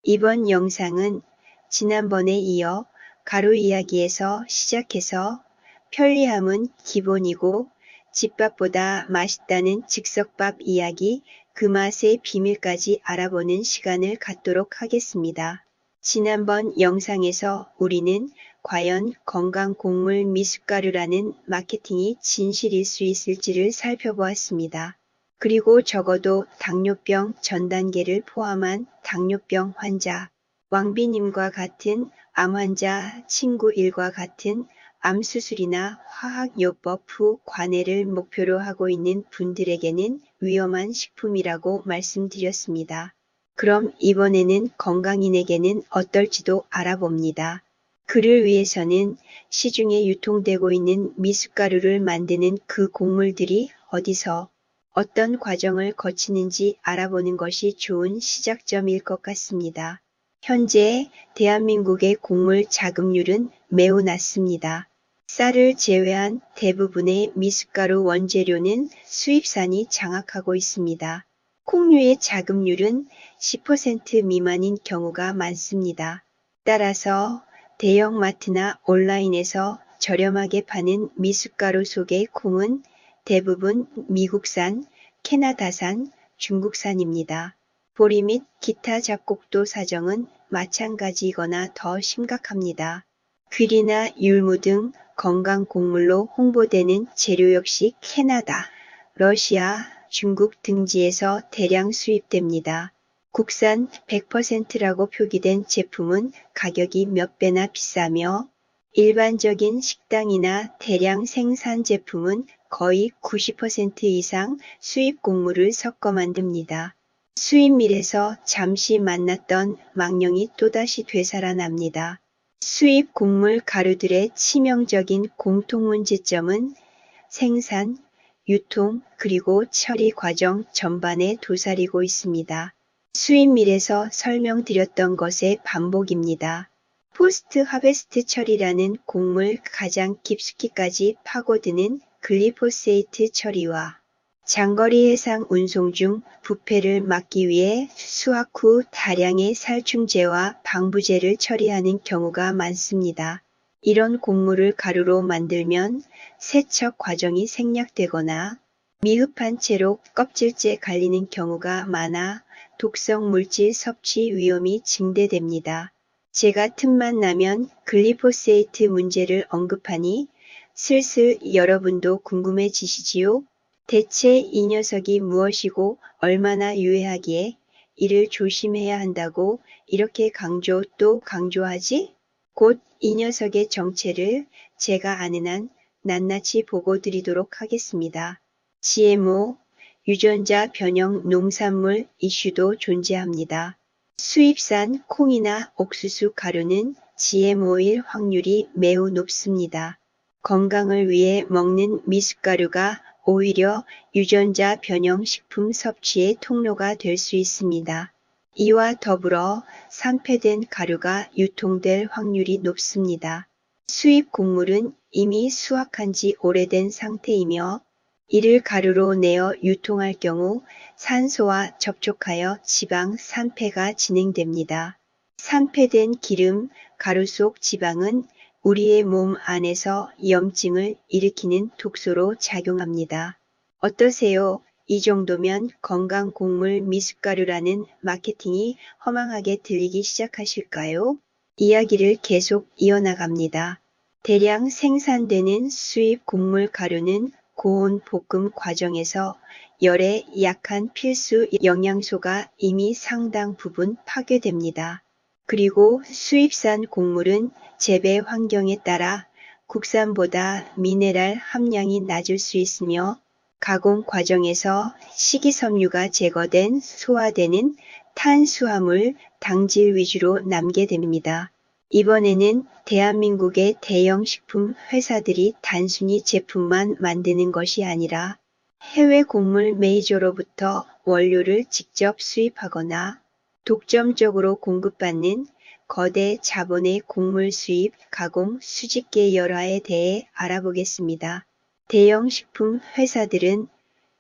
이번 영상은 지난번에 이어 가루 이야기에서 시작해서 편리함은 기본이고 집밥보다 맛있다는 즉석밥 이야기, 그 맛의 비밀까지 알아보는 시간을 갖도록 하겠습니다. 지난번 영상에서 우리는 과연 건강곡물 미숫가루라는 마케팅이 진실일 수 있을지를 살펴보았습니다. 그리고 적어도 당뇨병 전 단계를 포함한 당뇨병 환자, 왕비님과 같은 암 환자 친구 일과 같은 암 수술이나 화학요법 후 관해를 목표로 하고 있는 분들에게는 위험한 식품이라고 말씀드렸습니다. 그럼 이번에는 건강인에게는 어떨지도 알아봅니다. 그를 위해서는 시중에 유통되고 있는 미숫가루를 만드는 그 곡물들이 어디서 어떤 과정을 거치는지 알아보는 것이 좋은 시작점일 것 같습니다. 현재 대한민국의 곡물 자급률은 매우 낮습니다. 쌀을 제외한 대부분의 미숫가루 원재료는 수입산이 장악하고 있습니다. 콩류의 자급률은 10% 미만인 경우가 많습니다. 따라서 대형마트나 온라인에서 저렴하게 파는 미숫가루 속의 콩은 대부분 미국산, 캐나다산, 중국산입니다. 보리 및 기타 잡곡도 사정은 마찬가지이거나 더 심각합니다. 귀리나 율무 등 건강곡물로 홍보되는 재료 역시 캐나다, 러시아, 중국 등지에서 대량 수입됩니다. 국산 100%라고 표기된 제품은 가격이 몇 배나 비싸며 일반적인 식당이나 대량 생산 제품은 거의 90% 이상 수입 곡물을 섞어 만듭니다. 수입밀에서 잠시 만났던 망령이 또다시 되살아납니다. 수입 곡물 가루들의 치명적인 공통 문제점은 생산, 유통, 그리고 처리 과정 전반에 도사리고 있습니다. 수입밀에서 설명드렸던 것의 반복입니다. 포스트 하베스트 처리라는 곡물 가장 깊숙이까지 파고드는 글리포세이트 처리와 장거리 해상 운송 중 부패를 막기 위해 수확 후 다량의 살충제와 방부제를 처리하는 경우가 많습니다. 이런 곡물을 가루로 만들면 세척 과정이 생략되거나 미흡한 채로 껍질째 갈리는 경우가 많아 독성 물질 섭취 위험이 증대됩니다. 제가 틈만 나면 글리포세이트 문제를 언급하니 슬슬 여러분도 궁금해지시지요? 대체 이 녀석이 무엇이고 얼마나 유해하기에 이를 조심해야 한다고 이렇게 강조 또 강조하지? 곧 이 녀석의 정체를 제가 아는 한 낱낱이 보고 드리도록 하겠습니다. GMO, 유전자 변형 농산물 이슈도 존재합니다. 수입산 콩이나 옥수수 가루는 GMO일 확률이 매우 높습니다. 건강을 위해 먹는 미숫가루가 오히려 유전자 변형 식품 섭취의 통로가 될 수 있습니다. 이와 더불어 산패된 가루가 유통될 확률이 높습니다. 수입 곡물은 이미 수확한 지 오래된 상태이며 이를 가루로 내어 유통할 경우 산소와 접촉하여 지방 산패가 진행됩니다. 산패된 기름, 가루 속 지방은 우리의 몸 안에서 염증을 일으키는 독소로 작용합니다. 어떠세요? 이 정도면 건강곡물 미숫가루라는 마케팅이 허망하게 들리기 시작하실까요? 이야기를 계속 이어나갑니다. 대량 생산되는 수입 곡물 가루는 고온 볶음 과정에서 열에 약한 필수 영양소가 이미 상당 부분 파괴됩니다. 그리고 수입산 곡물은 재배 환경에 따라 국산보다 미네랄 함량이 낮을 수 있으며 가공 과정에서 식이섬유가 제거된 소화되는 탄수화물, 당질 위주로 남게 됩니다. 이번에는 대한민국의 대형 식품 회사들이 단순히 제품만 만드는 것이 아니라 해외 곡물 메이저로부터 원료를 직접 수입하거나 독점적으로 공급받는 거대 자본의 곡물 수입, 가공, 수집계 열화에 대해 알아보겠습니다. 대형 식품 회사들은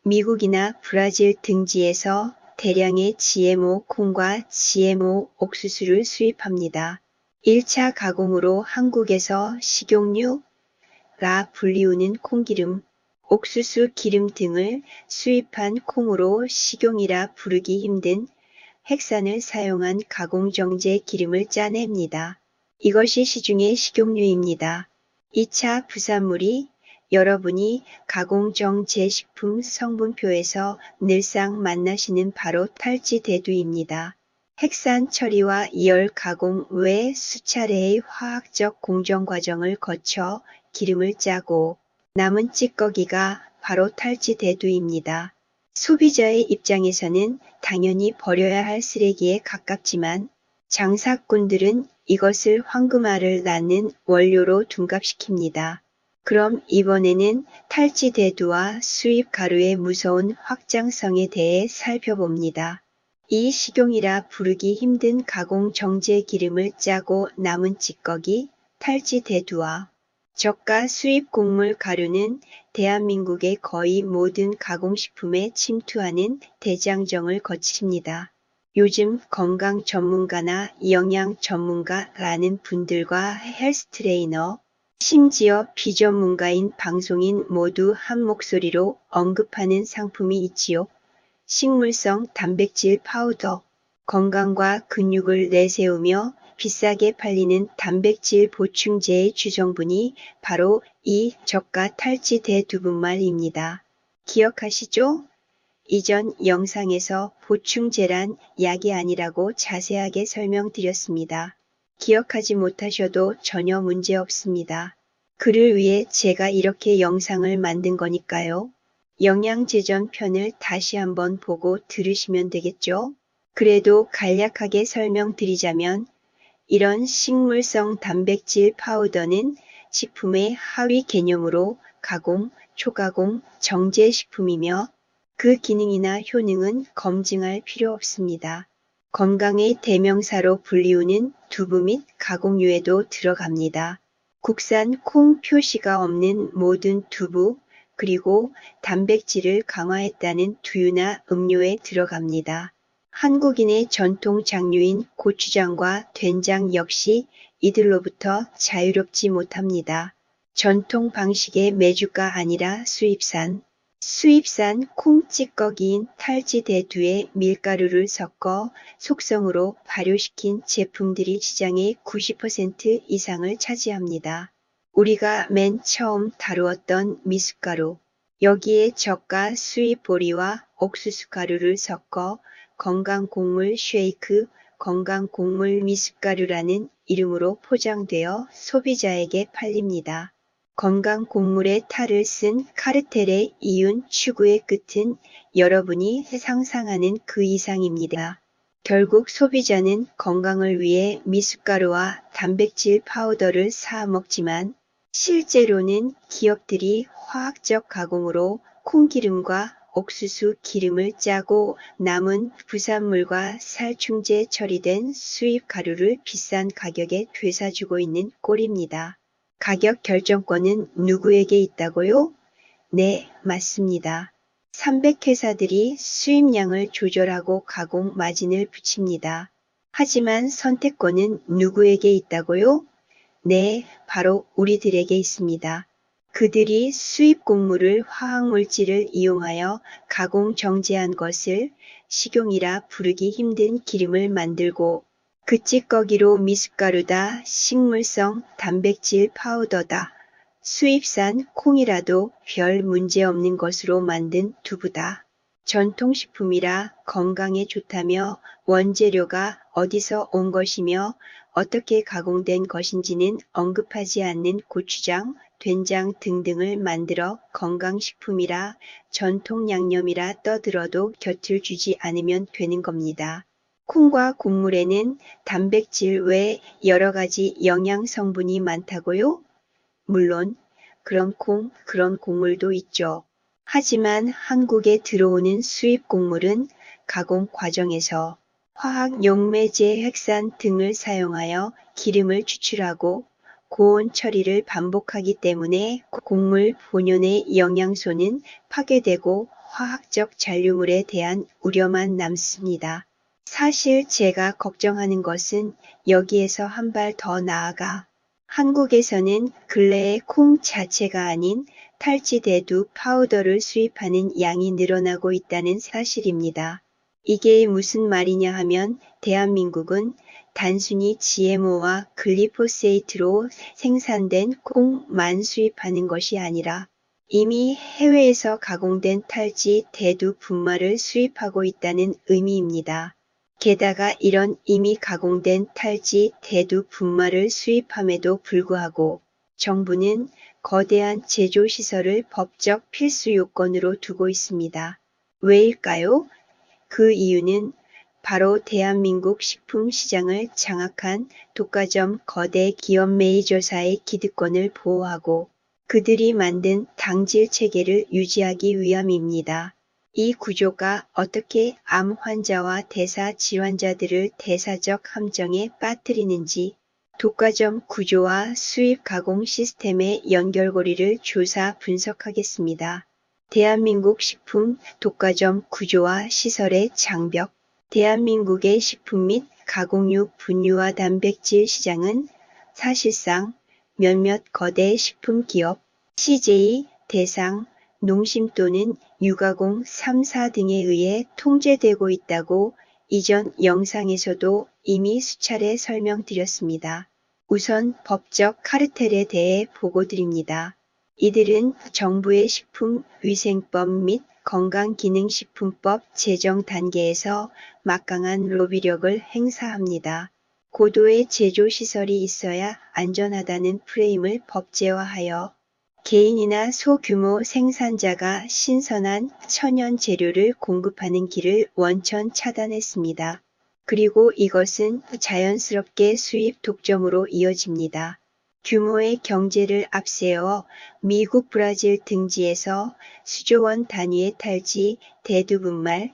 미국이나 브라질 등지에서 대량의 GMO 콩과 GMO 옥수수를 수입합니다. 1차 가공으로 한국에서 식용유가 불리우는 콩기름, 옥수수 기름 등을 수입한 콩으로 식용이라 부르기 힘든 핵산을 사용한 가공정제 기름을 짜냅니다. 이것이 시중의 식용유입니다. 2차 부산물이 여러분이 가공정제식품 성분표에서 늘상 만나시는 바로 탈지대두입니다. 핵산 처리와 열 가공 외 수차례의 화학적 공정 과정을 거쳐 기름을 짜고 남은 찌꺼기가 바로 탈지대두입니다. 소비자의 입장에서는 당연히 버려야 할 쓰레기에 가깝지만 장사꾼들은 이것을 황금알을 낳는 원료로 둔갑시킵니다. 그럼 이번에는 탈지대두와 수입 가루의 무서운 확장성에 대해 살펴봅니다. 이 식용이라 부르기 힘든 가공 정제 기름을 짜고 남은 찌꺼기, 탈지대두와 저가 수입 곡물 가루는 대한민국의 거의 모든 가공식품에 침투하는 대장정을 거칩니다. 요즘 건강 전문가나 영양 전문가라는 분들과 헬스 트레이너, 심지어 비전문가인 방송인 모두 한 목소리로 언급하는 상품이 있지요. 식물성 단백질 파우더, 건강과 근육을 내세우며 비싸게 팔리는 단백질 보충제의 주성분이 바로 이 저가 탈지대두분말입니다. 기억하시죠? 이전 영상에서 보충제란 약이 아니라고 자세하게 설명드렸습니다. 기억하지 못하셔도 전혀 문제 없습니다. 그를 위해 제가 이렇게 영상을 만든 거니까요. 영양제전 편을 다시 한번 보고 들으시면 되겠죠? 그래도 간략하게 설명드리자면 이런 식물성 단백질 파우더는 식품의 하위 개념으로 가공, 초가공, 정제식품이며 그 기능이나 효능은 검증할 필요 없습니다. 건강의 대명사로 불리우는 두부 및 가공유에도 들어갑니다. 국산 콩 표시가 없는 모든 두부, 그리고 단백질을 강화했다는 두유나 음료에 들어갑니다. 한국인의 전통 장류인 고추장과 된장 역시 이들로부터 자유롭지 못합니다. 전통 방식의 메주가 아니라 수입산 콩 찌꺼기인 탈지대두에 밀가루를 섞어 속성으로 발효시킨 제품들이 시장의 90% 이상을 차지합니다. 우리가 맨 처음 다루었던 미숫가루, 여기에 저가 수입 보리와 옥수수 가루를 섞어 건강곡물 쉐이크, 건강곡물 미숫가루라는 이름으로 포장되어 소비자에게 팔립니다. 건강곡물의 탈을 쓴 카르텔의 이윤 추구의 끝은 여러분이 상상하는 그 이상입니다. 결국 소비자는 건강을 위해 미숫가루와 단백질 파우더를 사 먹지만 실제로는 기업들이 화학적 가공으로 콩기름과 옥수수 기름을 짜고 남은 부산물과 살충제 처리된 수입 가루를 비싼 가격에 되사주고 있는 꼴입니다. 가격 결정권은 누구에게 있다고요? 네, 맞습니다. 300회사들이 수입량을 조절하고 가공 마진을 붙입니다. 하지만 선택권은 누구에게 있다고요? 네, 바로 우리들에게 있습니다. 그들이 수입 곡물을 화학물질을 이용하여 가공 정제한 것을 식용이라 부르기 힘든 기름을 만들고 그 찌꺼기로 미숫가루다, 식물성 단백질 파우더다, 수입산 콩이라도 별 문제 없는 것으로 만든 두부다. 전통식품이라 건강에 좋다며 원재료가 어디서 온 것이며 어떻게 가공된 것인지는 언급하지 않는 고추장, 된장 등등을 만들어 건강식품이라 전통 양념이라 떠들어도 곁을 주지 않으면 되는 겁니다. 콩과 곡물에는 단백질 외 여러 가지 영양 성분이 많다고요? 물론 그런 콩, 그런 곡물도 있죠. 하지만 한국에 들어오는 수입 곡물은 가공 과정에서 화학 용매제 핵산 등을 사용하여 기름을 추출하고 고온 처리를 반복하기 때문에 곡물 본연의 영양소는 파괴되고 화학적 잔류물에 대한 우려만 남습니다. 사실 제가 걱정하는 것은 여기에서 한 발 더 나아가 한국에서는 근래에 콩 자체가 아닌 탈지대두 파우더를 수입하는 양이 늘어나고 있다는 사실입니다. 이게 무슨 말이냐 하면 대한민국은 단순히 GMO와 글리포세이트로 생산된 콩만 수입하는 것이 아니라 이미 해외에서 가공된 탈지 대두 분말을 수입하고 있다는 의미입니다. 게다가 이런 이미 가공된 탈지 대두 분말을 수입함에도 불구하고 정부는 거대한 제조시설을 법적 필수 요건으로 두고 있습니다. 왜일까요? 그 이유는 바로 대한민국 식품시장을 장악한 독과점 거대 기업 메이저사의 기득권을 보호하고 그들이 만든 당질 체계를 유지하기 위함입니다. 이 구조가 어떻게 암 환자와 대사 질환자들을 대사적 함정에 빠뜨리는지 독과점 구조와 수입 가공 시스템의 연결고리를 조사 분석하겠습니다. 대한민국 식품 독과점 구조와 시설의 장벽. 대한민국의 식품 및 가공육 분유와 단백질 시장은 사실상 몇몇 거대 식품 기업, CJ, 대상, 농심 또는 유가공 3사 등에 의해 통제되고 있다고 이전 영상에서도 이미 수차례 설명드렸습니다. 우선 법적 카르텔에 대해 보고드립니다. 이들은 정부의 식품위생법 및 건강기능식품법 제정 단계에서 막강한 로비력을 행사합니다. 고도의 제조시설이 있어야 안전하다는 프레임을 법제화하여 개인이나 소규모 생산자가 신선한 천연 재료를 공급하는 길을 원천 차단했습니다. 그리고 이것은 자연스럽게 수입 독점으로 이어집니다. 규모의 경제를 앞세워 미국, 브라질 등지에서 수조원 단위의 탈지, 대두분말,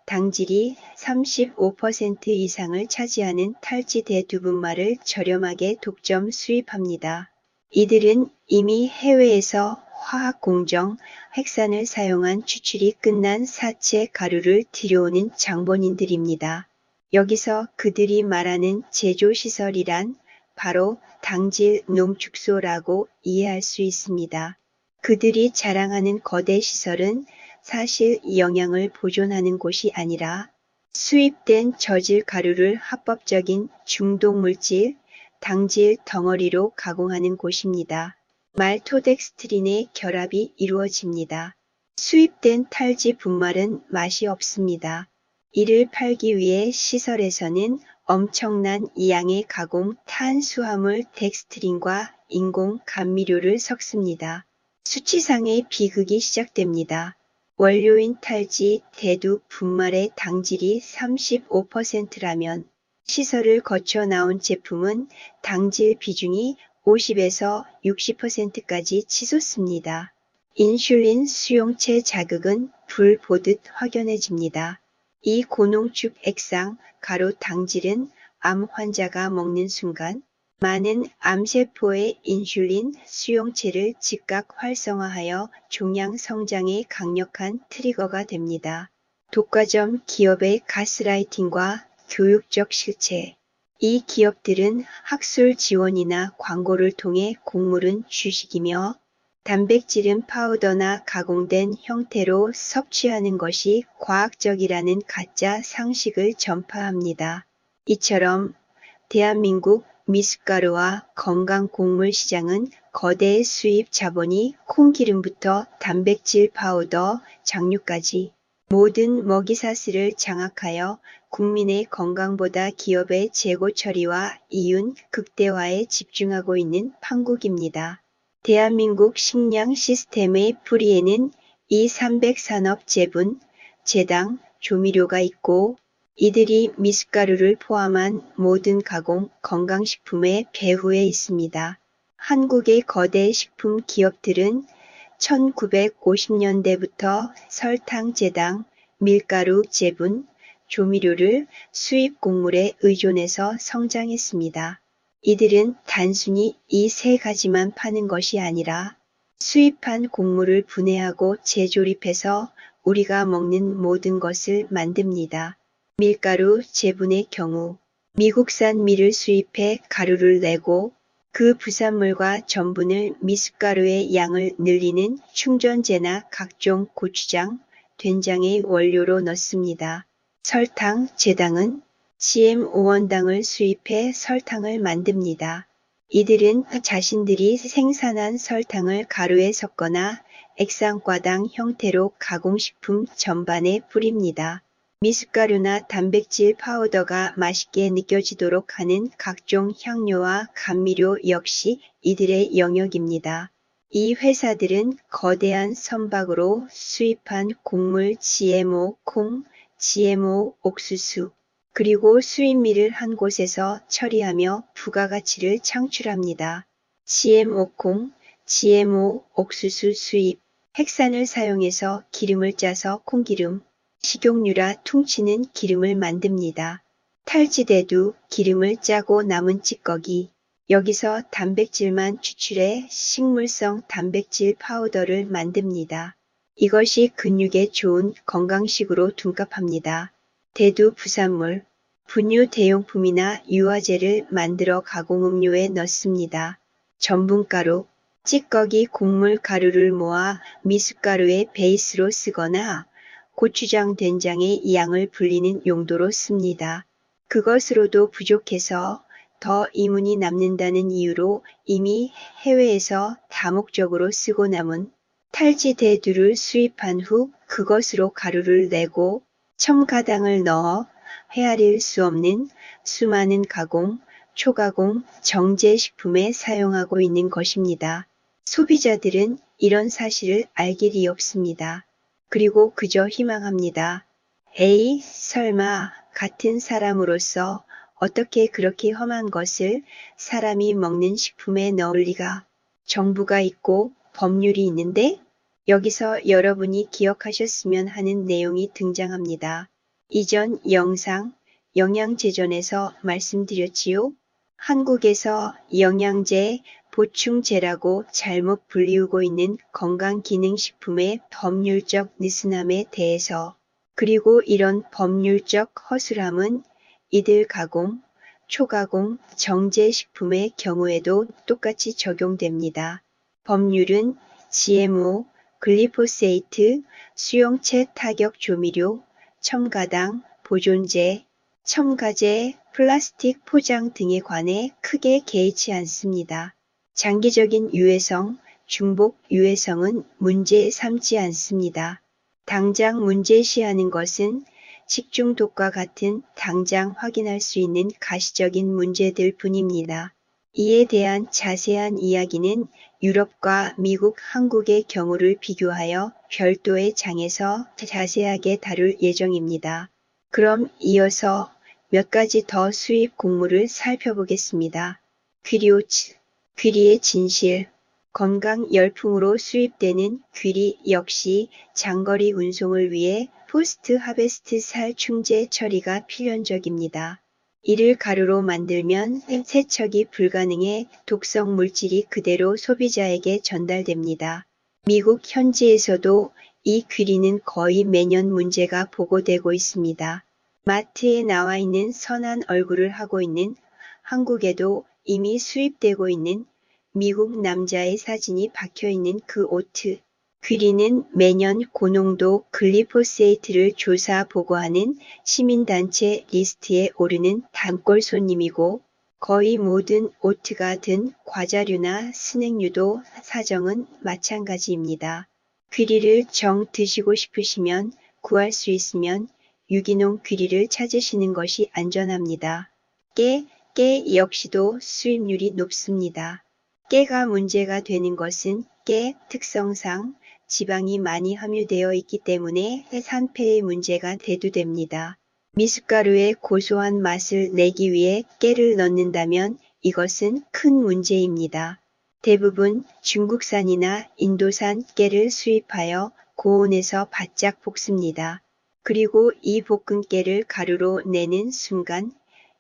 당질이 35% 이상을 차지하는 탈지 대두분말을 저렴하게 독점 수입합니다. 이들은 이미 해외에서 화학공정, 핵산을 사용한 추출이 끝난 사체 가루를 들여오는 장본인들입니다. 여기서 그들이 말하는 제조시설이란 바로 당질 농축소라고 이해할 수 있습니다. 그들이 자랑하는 거대 시설은 사실 영양을 보존하는 곳이 아니라 수입된 저질 가루를 합법적인 중독물질, 당질 덩어리로 가공하는 곳입니다. 말토덱스트린의 결합이 이루어집니다. 수입된 탈지 분말은 맛이 없습니다. 이를 팔기 위해 시설에서는 엄청난 양의 가공 탄수화물 덱스트린과 인공 감미료를 섞습니다. 수치상의 비극이 시작됩니다. 원료인 탈지 대두 분말의 당질이 35%라면 시설을 거쳐 나온 제품은 당질 비중이 50에서 60%까지 치솟습니다. 인슐린 수용체 자극은 불 보듯 확연해집니다. 이 고농축 액상, 가루 당질은 암 환자가 먹는 순간 많은 암세포의 인슐린 수용체를 즉각 활성화하여 종양 성장에 강력한 트리거가 됩니다. 독과점 기업의 가스라이팅과 교육적 실체. 이 기업들은 학술 지원이나 광고를 통해 곡물은 주식이며 단백질은 파우더나 가공된 형태로 섭취하는 것이 과학적이라는 가짜 상식을 전파합니다. 이처럼 대한민국 미숫가루와 건강곡물 시장은 거대 수입 자본이 콩기름부터 단백질 파우더, 장류까지 모든 먹이사슬을 장악하여 국민의 건강보다 기업의 재고 처리와 이윤 극대화에 집중하고 있는 판국입니다. 대한민국 식량 시스템의 뿌리에는 이 300산업 재분, 제당, 조미료가 있고 이들이 미숫가루를 포함한 모든 가공 건강식품의 배후에 있습니다. 한국의 거대 식품 기업들은 1950년대부터 설탕 제당, 밀가루 재분, 조미료를 수입 곡물에 의존해서 성장했습니다. 이들은 단순히 이 세 가지만 파는 것이 아니라 수입한 곡물을 분해하고 재조립해서 우리가 먹는 모든 것을 만듭니다. 밀가루 재분의 경우 미국산 밀을 수입해 가루를 내고 그 부산물과 전분을 미숫가루의 양을 늘리는 충전재나 각종 고추장, 된장의 원료로 넣습니다. 설탕, 제당은 GMO 원당을 수입해 설탕을 만듭니다. 이들은 자신들이 생산한 설탕을 가루에 섞거나 액상과당 형태로 가공식품 전반에 뿌립니다. 미숫가루나 단백질 파우더가 맛있게 느껴지도록 하는 각종 향료와 감미료 역시 이들의 영역입니다. 이 회사들은 거대한 선박으로 수입한 곡물 GMO 콩, GMO 옥수수, 그리고 수입밀을 한 곳에서 처리하며 부가가치를 창출합니다. GMO 콩, GMO 옥수수 수입, 핵산을 사용해서 기름을 짜서 콩기름, 식용유라 퉁치는 기름을 만듭니다. 탈지대두 기름을 짜고 남은 찌꺼기, 여기서 단백질만 추출해 식물성 단백질 파우더를 만듭니다. 이것이 근육에 좋은 건강식으로 둔갑합니다. 대두 부산물, 분유 대용품이나 유화제를 만들어 가공음료에 넣습니다. 전분가루, 찌꺼기 곡물 가루를 모아 미숫가루의 베이스로 쓰거나 고추장 된장의 양을 불리는 용도로 씁니다. 그것으로도 부족해서 더 이문이 남는다는 이유로 이미 해외에서 다목적으로 쓰고 남은 탈지대두를 수입한 후 그것으로 가루를 내고 첨가당을 넣어 헤아릴 수 없는 수많은 가공, 초가공, 정제식품에 사용하고 있는 것입니다. 소비자들은 이런 사실을 알 길이 없습니다. 그리고 그저 희망합니다. 에이, 설마 같은 사람으로서 어떻게 그렇게 험한 것을 사람이 먹는 식품에 넣을 리가? 정부가 있고 법률이 있는데? 여기서 여러분이 기억하셨으면 하는 내용이 등장합니다. 이전 영상 영양제전에서 말씀드렸지요. 한국에서 영양제, 보충제라고 잘못 불리우고 있는 건강기능식품의 법률적 느슨함에 대해서, 그리고 이런 법률적 허술함은 이들 가공, 초가공, 정제식품의 경우에도 똑같이 적용됩니다. 법률은 GMO, 글리포세이트, 수용체 타격 조미료, 첨가당, 보존제, 첨가제, 플라스틱 포장 등에 관해 크게 개의치 않습니다. 장기적인 유해성, 중복 유해성은 문제 삼지 않습니다. 당장 문제시하는 것은 식중독과 같은 당장 확인할 수 있는 가시적인 문제들 뿐입니다. 이에 대한 자세한 이야기는 유럽과 미국, 한국의 경우를 비교하여 별도의 장에서 자세하게 다룰 예정입니다. 그럼 이어서 몇 가지 더 수입 곡물을 살펴보겠습니다. 귀리오츠, 귀리의 진실, 건강 열풍으로 수입되는 귀리 역시 장거리 운송을 위해 포스트 하베스트 살 충제 처리가 필연적입니다. 이를 가루로 만들면 세척이 불가능해 독성 물질이 그대로 소비자에게 전달됩니다. 미국 현지에서도 이 귀리는 거의 매년 문제가 보고되고 있습니다. 마트에 나와 있는 선한 얼굴을 하고 있는 한국에도 이미 수입되고 있는 미국 남자의 사진이 박혀있는 그 오트. 귀리는 매년 고농도 글리포세이트를 조사 보고하는 시민단체 리스트에 오르는 단골 손님이고 거의 모든 오트가 든 과자류나 스낵류도 사정은 마찬가지입니다. 귀리를 정 드시고 싶으시면 구할 수 있으면 유기농 귀리를 찾으시는 것이 안전합니다. 깨 역시도 수입률이 높습니다. 깨가 문제가 되는 것은 깨 특성상 지방이 많이 함유되어 있기 때문에 산패의 문제가 대두됩니다. 미숫가루의 고소한 맛을 내기 위해 깨를 넣는다면 이것은 큰 문제입니다. 대부분 중국산이나 인도산 깨를 수입하여 고온에서 바짝 볶습니다. 그리고 이 볶은 깨를 가루로 내는 순간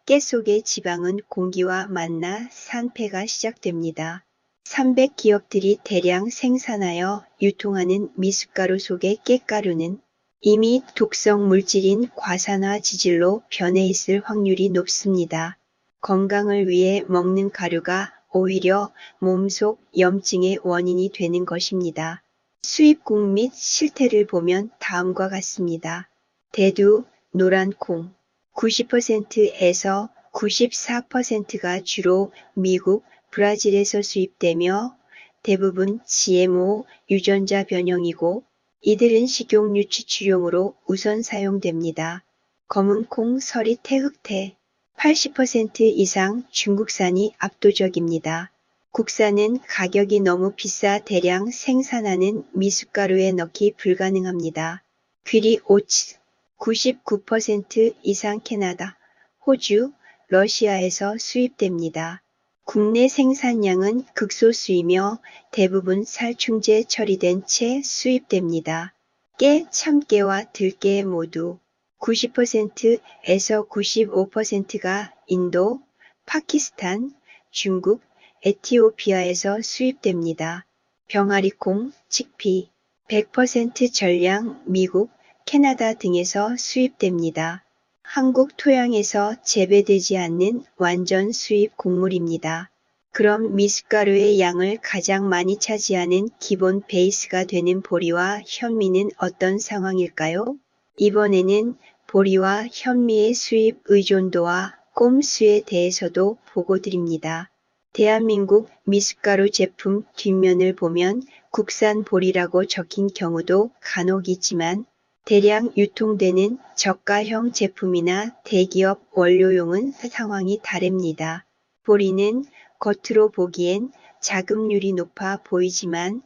깨 속의 지방은 공기와 만나 산패가 시작됩니다. 300기업들이 대량 생산하여 유통하는 미숫가루 속의 깨가루는 이미 독성 물질인 과산화 지질로 변해 있을 확률이 높습니다. 건강을 위해 먹는 가루가 오히려 몸속 염증의 원인이 되는 것입니다. 수입국 및 실태를 보면 다음과 같습니다. 대두, 노란콩 90%에서 94%가 주로 미국, 브라질에서 수입되며 대부분 GMO 유전자 변형이고 이들은 식용 유치추용으로 우선 사용됩니다. 검은콩, 서리, 태흑태 80% 이상 중국산이 압도적입니다. 국산은 가격이 너무 비싸 대량 생산하는 미숫가루에 넣기 불가능합니다. 귀리 오츠 99% 이상 캐나다, 호주, 러시아에서 수입됩니다. 국내 생산량은 극소수이며 대부분 살충제 처리된 채 수입됩니다. 깨, 참깨와 들깨 모두 90%에서 95%가 인도, 파키스탄, 중국, 에티오피아에서 수입됩니다. 병아리콩, 칡피 100% 전량 미국, 캐나다 등에서 수입됩니다. 한국 토양에서 재배되지 않는 완전 수입 곡물입니다. 그럼 미숫가루의 양을 가장 많이 차지하는 기본 베이스가 되는 보리와 현미는 어떤 상황일까요? 이번에는 보리와 현미의 수입 의존도와 꼼수에 대해서도 보고 드립니다. 대한민국 미숫가루 제품 뒷면을 보면 국산 보리라고 적힌 경우도 간혹 있지만 대량 유통되는 저가형 제품이나 대기업 원료용은 상황이 다릅니다. 보리는 겉으로 보기엔 자급률이 높아 보이지만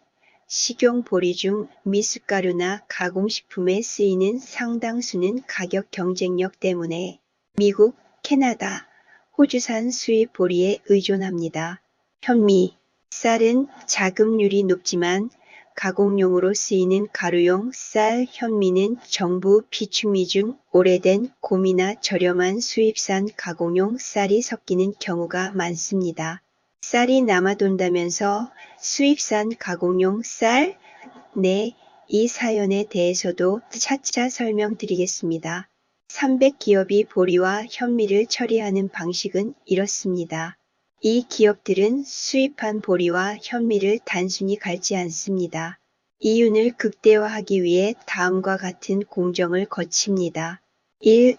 식용 보리 중 미숫가루나 가공식품에 쓰이는 상당수는 가격 경쟁력 때문에 미국, 캐나다, 호주산 수입 보리에 의존합니다. 현미, 쌀은 자급률이 높지만 가공용으로 쓰이는 가루용 쌀, 현미는 정부 비축미 중 오래된 곰이나 저렴한 수입산 가공용 쌀이 섞이는 경우가 많습니다. 쌀이 남아돈다면서 수입산 가공용 쌀? 네, 이 사연에 대해서도 차차 설명드리겠습니다. 300기업이 보리와 현미를 처리하는 방식은 이렇습니다. 이 기업들은 수입한 보리와 현미를 단순히 갈지 않습니다. 이윤을 극대화하기 위해 다음과 같은 공정을 거칩니다. 1.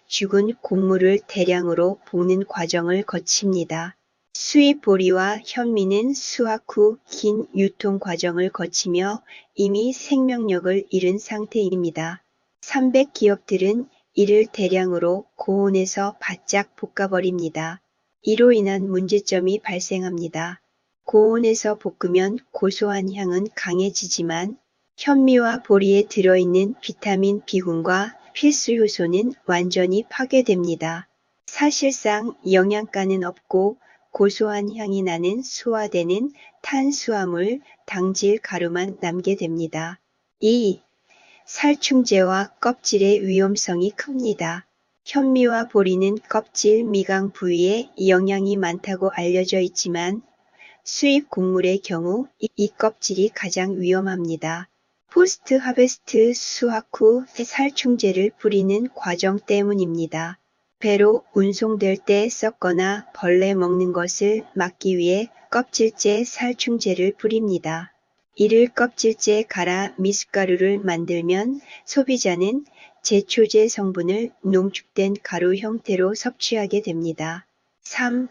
죽은 곡물을 대량으로 볶는 과정을 거칩니다. 수입 보리와 현미는 수확 후 긴 유통 과정을 거치며 이미 생명력을 잃은 상태입니다. 300기업들은 이를 대량으로 고온에서 바짝 볶아버립니다. 이로 인한 문제점이 발생합니다. 고온에서 볶으면 고소한 향은 강해지지만 현미와 보리에 들어있는 비타민 B군과 필수 효소는 완전히 파괴됩니다. 사실상 영양가는 없고 고소한 향이 나는 소화되는 탄수화물, 당질 가루만 남게 됩니다. 2. 살충제와 껍질의 위험성이 큽니다. 현미와 보리는 껍질 미강 부위에 영양이 많다고 알려져 있지만 수입 곡물의 경우 이 껍질이 가장 위험합니다. 포스트 하베스트 수확 후 살충제를 뿌리는 과정 때문입니다. 배로 운송될 때 썩거나 벌레 먹는 것을 막기 위해 껍질째 살충제를 뿌립니다. 이를 껍질째 갈아 미숫가루를 만들면 소비자는 제초제 성분을 농축된 가루 형태로 섭취하게 됩니다. 3.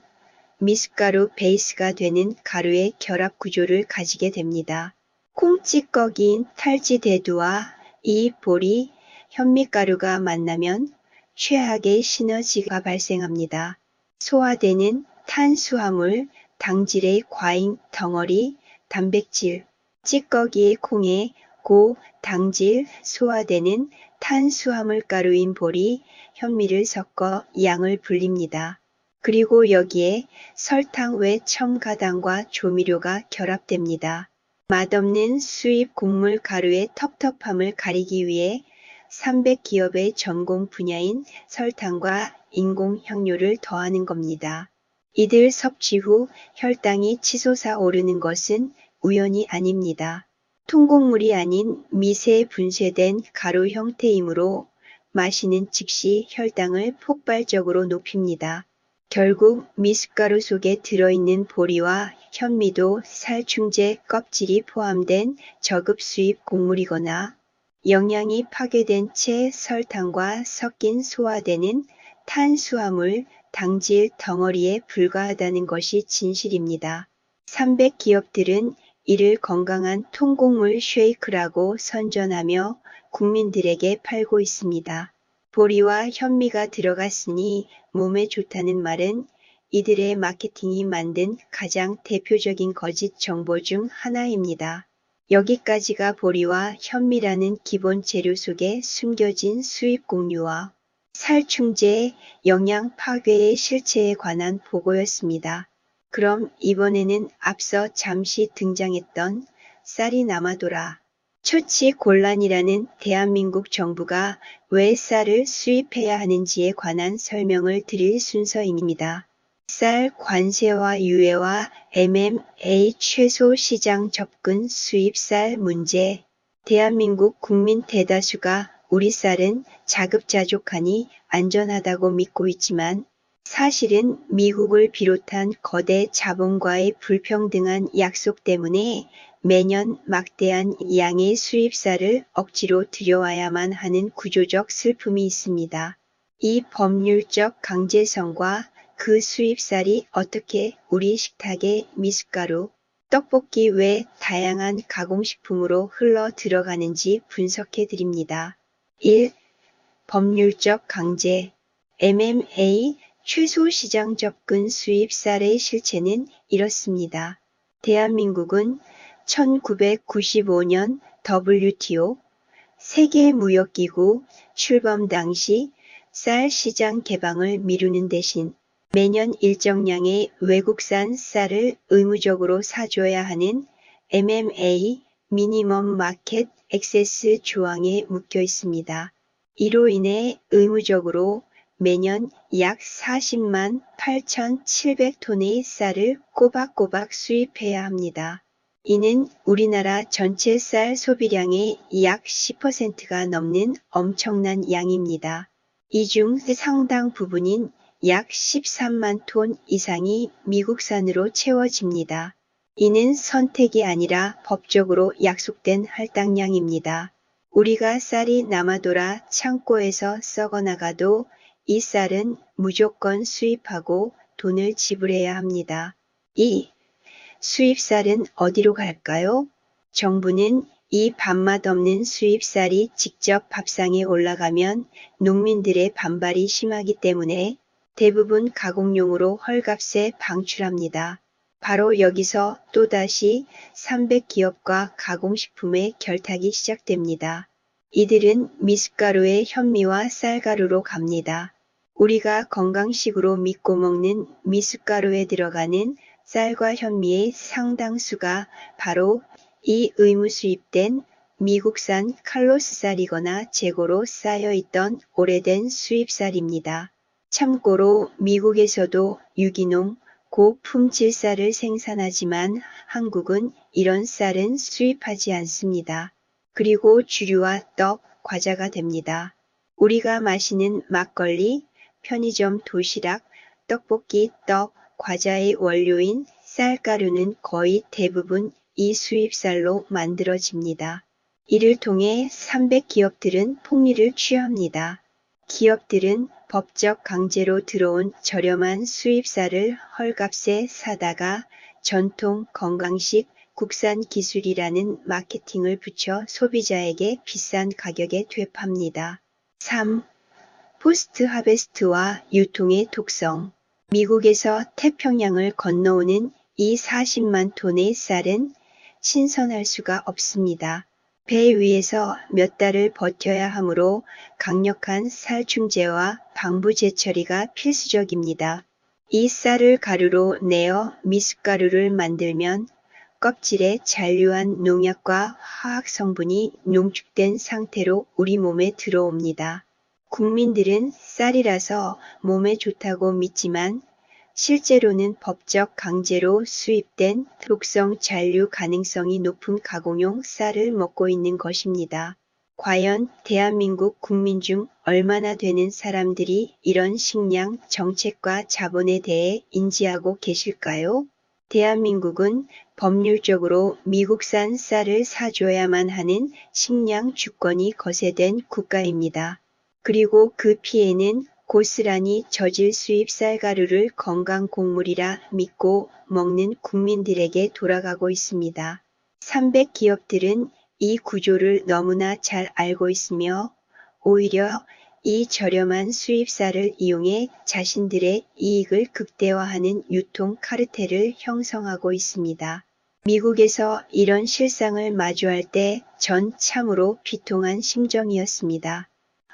미숫가루 베이스가 되는 가루의 결합 구조를 가지게 됩니다. 콩찌꺼기인 탈지대두와 이 보리, 현미가루가 만나면 최악의 시너지가 발생합니다. 소화되는 탄수화물, 당질의 과잉 덩어리, 단백질, 찌꺼기의 콩에 고당질 소화되는 탄수화물 가루인 보리, 현미를 섞어 양을 불립니다. 그리고 여기에 설탕 외 첨가당과 조미료가 결합됩니다. 맛없는 수입 곡물 가루의 텁텁함을 가리기 위해 300기업의 전공 분야인 설탕과 인공향료를 더하는 겁니다. 이들 섭취 후 혈당이 치솟아 오르는 것은 우연이 아닙니다. 통곡물이 아닌 미세 분쇄된 가루 형태이므로 마시는 즉시 혈당을 폭발적으로 높입니다. 결국 미숫가루 속에 들어있는 보리와 현미도 살충제 껍질이 포함된 저급 수입 곡물이거나 영양이 파괴된 채 설탕과 섞인 소화되는 탄수화물, 당질 덩어리에 불과하다는 것이 진실입니다. 300 기업들은 이를 건강한 통곡물 쉐이크라고 선전하며 국민들에게 팔고 있습니다. 보리와 현미가 들어갔으니 몸에 좋다는 말은 이들의 마케팅이 만든 가장 대표적인 거짓 정보 중 하나입니다. 여기까지가 보리와 현미라는 기본 재료 속에 숨겨진 수입 곡류와 살충제, 영양 파괴의 실체에 관한 보고였습니다. 그럼 이번에는 앞서 잠시 등장했던 쌀이 남아돌아 처치 곤란이라는 대한민국 정부가 왜 쌀을 수입해야 하는지에 관한 설명을 드릴 순서입니다. 쌀 관세와 유예와 MMA 최소 시장 접근 수입 쌀 문제. 대한민국 국민 대다수가 우리 쌀은 자급자족하니 안전하다고 믿고 있지만 사실은 미국을 비롯한 거대 자본과의 불평등한 약속 때문에 매년 막대한 양의 수입쌀을 억지로 들여와야만 하는 구조적 슬픔이 있습니다. 이 법률적 강제성과 그 수입쌀이 어떻게 우리 식탁에 미숫가루, 떡볶이 외 다양한 가공식품으로 흘러 들어가는지 분석해 드립니다. 1. 법률적 강제 MMA 최소 시장 접근 수입 쌀의 실체는 이렇습니다. 대한민국은 1995년 WTO 세계무역기구 출범 당시 쌀 시장 개방을 미루는 대신 매년 일정량의 외국산 쌀을 의무적으로 사줘야 하는 MMA 미니멈 마켓 액세스 조항에 묶여 있습니다. 이로 인해 의무적으로 매년 약 40만 8,700톤의 쌀을 꼬박꼬박 수입해야 합니다. 이는 우리나라 전체 쌀 소비량의 약 10%가 넘는 엄청난 양입니다. 이 중 상당 부분인 약 13만 톤 이상이 미국산으로 채워집니다. 이는 선택이 아니라 법적으로 약속된 할당량입니다. 우리가 쌀이 남아돌아 창고에서 썩어나가도 이 쌀은 무조건 수입하고 돈을 지불해야 합니다. 2. 수입쌀은 어디로 갈까요? 정부는 이 밥맛 없는 수입쌀이 직접 밥상에 올라가면 농민들의 반발이 심하기 때문에 대부분 가공용으로 헐값에 방출합니다. 바로 여기서 또다시 300 기업과 가공식품의 결탁이 시작됩니다. 이들은 미숫가루의 현미와 쌀가루로 갑니다. 우리가 건강식으로 믿고 먹는 미숫가루에 들어가는 쌀과 현미의 상당수가 바로 이 의무 수입된 미국산 칼로스쌀이거나 재고로 쌓여있던 오래된 수입쌀입니다. 참고로 미국에서도 유기농, 고품질 쌀을 생산하지만 한국은 이런 쌀은 수입하지 않습니다. 그리고 주류와 떡, 과자가 됩니다. 우리가 마시는 막걸리, 편의점 도시락, 떡볶이, 떡, 과자의 원료인 쌀가루는 거의 대부분 이 수입쌀로 만들어집니다. 이를 통해 300 기업들은 폭리를 취합니다. 기업들은 법적 강제로 들어온 저렴한 수입쌀을 헐값에 사다가 전통 건강식 국산 기술이라는 마케팅을 붙여 소비자에게 비싼 가격에 되팝니다. 3. 포스트 하베스트와 유통의 독성. 미국에서 태평양을 건너오는 이 40만 톤의 쌀은 신선할 수가 없습니다. 배 위에서 몇 달을 버텨야 하므로 강력한 살충제와 방부제 처리가 필수적입니다. 이 쌀을 가루로 내어 미숫가루를 만들면 껍질에 잔류한 농약과 화학 성분이 농축된 상태로 우리 몸에 들어옵니다. 국민들은 쌀이라서 몸에 좋다고 믿지만 실제로는 법적 강제로 수입된 독성 잔류 가능성이 높은 가공용 쌀을 먹고 있는 것입니다. 과연 대한민국 국민 중 얼마나 되는 사람들이 이런 식량 정책과 자본에 대해 인지하고 계실까요? 대한민국은 법률적으로 미국산 쌀을 사줘야만 하는 식량 주권이 거세된 국가입니다. 그리고 그 피해는 고스란히 저질 수입 쌀가루를 건강 곡물이라 믿고 먹는 국민들에게 돌아가고 있습니다. 300 기업들은 이 구조를 너무나 잘 알고 있으며 오히려 이 저렴한 수입쌀을 이용해 자신들의 이익을 극대화하는 유통 카르텔을 형성하고 있습니다. 미국에서 이런 실상을 마주할 때 전 참으로 비통한 심정이었습니다.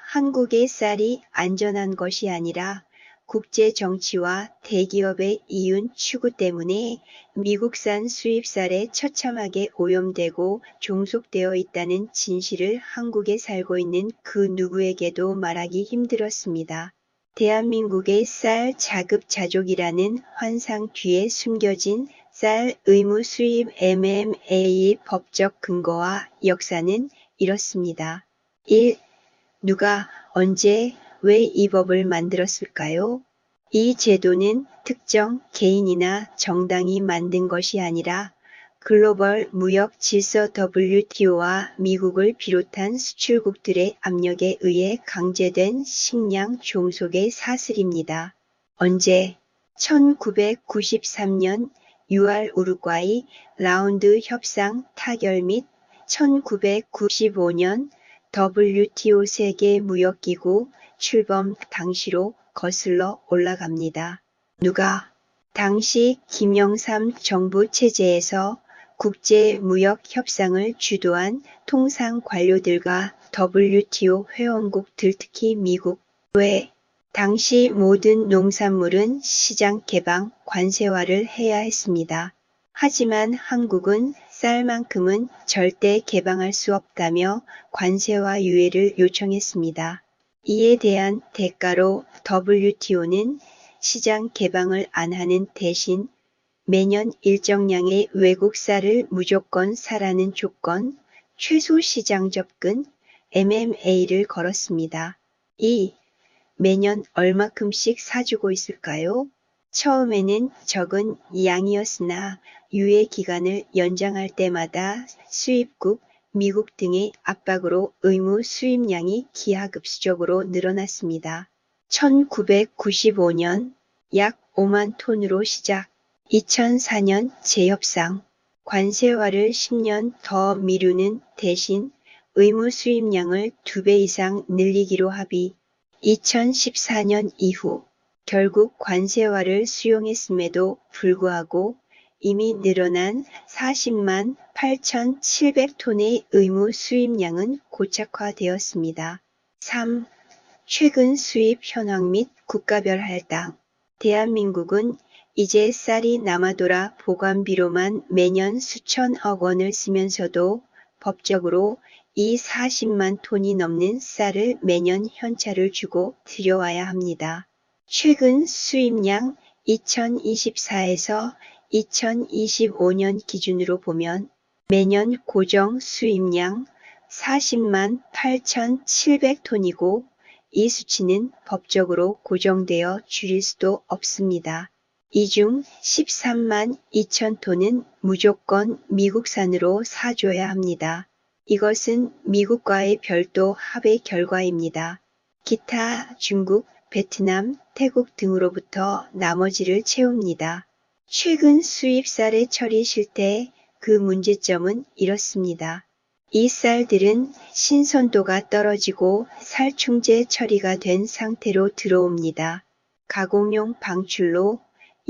한국의 쌀이 안전한 것이 아니라 국제 정치와 대기업의 이윤 추구 때문에 미국산 수입쌀에 처참하게 오염되고 종속되어 있다는 진실을 한국에 살고 있는 그 누구에게도 말하기 힘들었습니다. 대한민국의 쌀 자급자족이라는 환상 뒤에 숨겨진 쌀 의무 수입 MMA 법적 근거와 역사는 이렇습니다. 1. 누가, 언제, 왜 이 법을 만들었을까요? 이 제도는 특정 개인이나 정당이 만든 것이 아니라 글로벌 무역 질서 WTO와 미국을 비롯한 수출국들의 압력에 의해 강제된 식량 종속의 사슬입니다. 언제? 1993년 6월 우루과이 라운드 협상 타결 및 1995년 WTO 세계무역기구 출범 당시로 거슬러 올라갑니다. 누가? 당시 김영삼 정부 체제에서 국제무역 협상을 주도한 통상 관료들과 WTO 회원국들 특히 미국, 왜? 당시 모든 농산물은 시장 개방, 관세화를 해야 했습니다. 하지만 한국은 쌀만큼은 절대 개방할 수 없다며 관세와 유예를 요청했습니다. 이에 대한 대가로 WTO는 시장 개방을 안 하는 대신 매년 일정량의 외국 쌀을 무조건 사라는 조건, 최소 시장 접근, MMA를 걸었습니다. 2. 매년 얼마큼씩 사주고 있을까요? 처음에는 적은 양이었으나 유예 기간을 연장할 때마다 수입국, 미국 등의 압박으로 의무 수입량이 기하급수적으로 늘어났습니다. 1995년 약 5만 톤으로 시작, 2004년 재협상, 관세화를 10년 더 미루는 대신 의무 수입량을 2배 이상 늘리기로 합의, 2014년 이후 결국 관세화를 수용했음에도 불구하고 이미 늘어난 40만 8,700톤의 의무 수입량은 고착화되었습니다. 3. 최근 수입 현황 및 국가별 할당. 대한민국은 이제 쌀이 남아돌아 보관비로만 매년 수천억 원을 쓰면서도 법적으로 이 40만 톤이 넘는 쌀을 매년 현찰을 주고 들여와야 합니다. 최근 수입량 2024에서 2025년 기준으로 보면 매년 고정 수입량 40만 8,700톤이고 이 수치는 법적으로 고정되어 줄일 수도 없습니다. 이 중 13만 2천 톤은 무조건 미국산으로 사줘야 합니다. 이것은 미국과의 별도 합의 결과입니다. 기타 중국, 베트남, 태국 등으로부터 나머지를 채웁니다. 최근 수입 쌀의 처리 실태, 그 문제점은 이렇습니다. 이 쌀들은 신선도가 떨어지고 살충제 처리가 된 상태로 들어옵니다. 가공용 방출로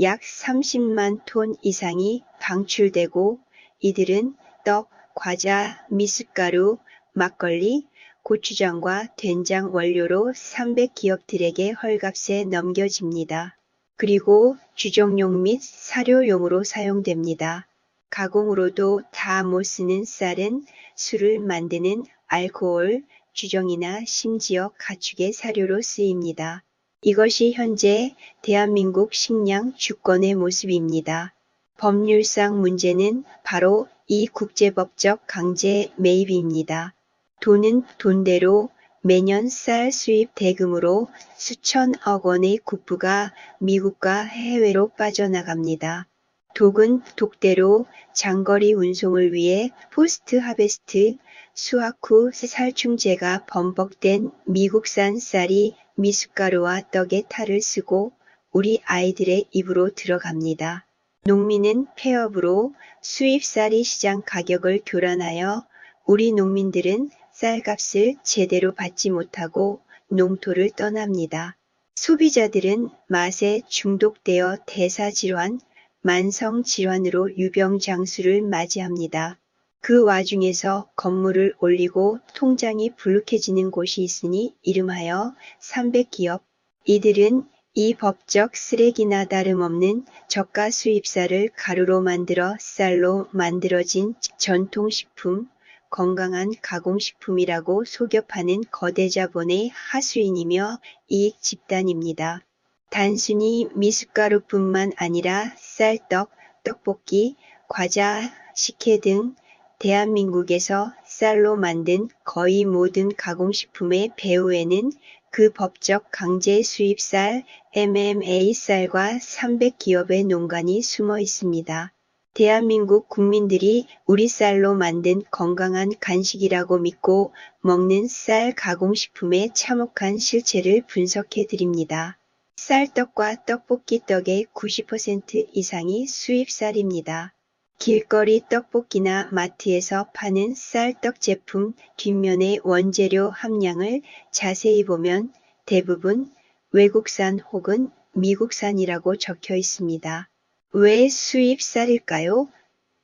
약 30만 톤 이상이 방출되고 이들은 떡, 과자, 미숫가루, 막걸리, 고추장과 된장 원료로 300 기업들에게 헐값에 넘겨집니다. 그리고 주정용 및 사료용으로 사용됩니다. 가공으로도 다 못 쓰는 쌀은 술을 만드는 알코올, 주정이나 심지어 가축의 사료로 쓰입니다. 이것이 현재 대한민국 식량 주권의 모습입니다. 법률상 문제는 바로 이 국제법적 강제 매입입니다. 돈은 돈대로 매년 쌀 수입 대금으로 수천억 원의 국부가 미국과 해외로 빠져나갑니다. 독은 독대로 장거리 운송을 위해 포스트 하베스트 수확 후 살충제가 범벅된 미국산 쌀이 미숫가루와 떡에 탈을 쓰고 우리 아이들의 입으로 들어갑니다. 농민은 폐업으로 수입 쌀이 시장 가격을 교란하여 우리 농민들은 쌀값을 제대로 받지 못하고 농토를 떠납니다. 소비자들은 맛에 중독되어 대사질환, 만성질환으로 유병장수를 맞이합니다. 그 와중에서 건물을 올리고 통장이 불룩해지는 곳이 있으니 이름하여 300기업. 이들은 이 법적 쓰레기나 다름없는 저가 수입쌀을 가루로 만들어 쌀로 만들어진 전통식품, 건강한 가공식품이라고 속여 파는 거대 자본의 하수인이며 이익 집단입니다. 단순히 미숫가루뿐만 아니라 쌀떡, 떡볶이, 과자, 식혜 등 대한민국에서 쌀로 만든 거의 모든 가공식품의 배후에는 그 법적 강제 수입 쌀, MMA 쌀과 300기업의 농간이 숨어 있습니다. 대한민국 국민들이 우리 쌀로 만든 건강한 간식이라고 믿고 먹는 쌀 가공식품의 참혹한 실체를 분석해 드립니다. 쌀떡과 떡볶이 떡의 90% 이상이 수입쌀입니다. 길거리 떡볶이나 마트에서 파는 쌀떡 제품 뒷면의 원재료 함량을 자세히 보면 대부분 외국산 혹은 미국산이라고 적혀 있습니다. 왜 수입 쌀일까요?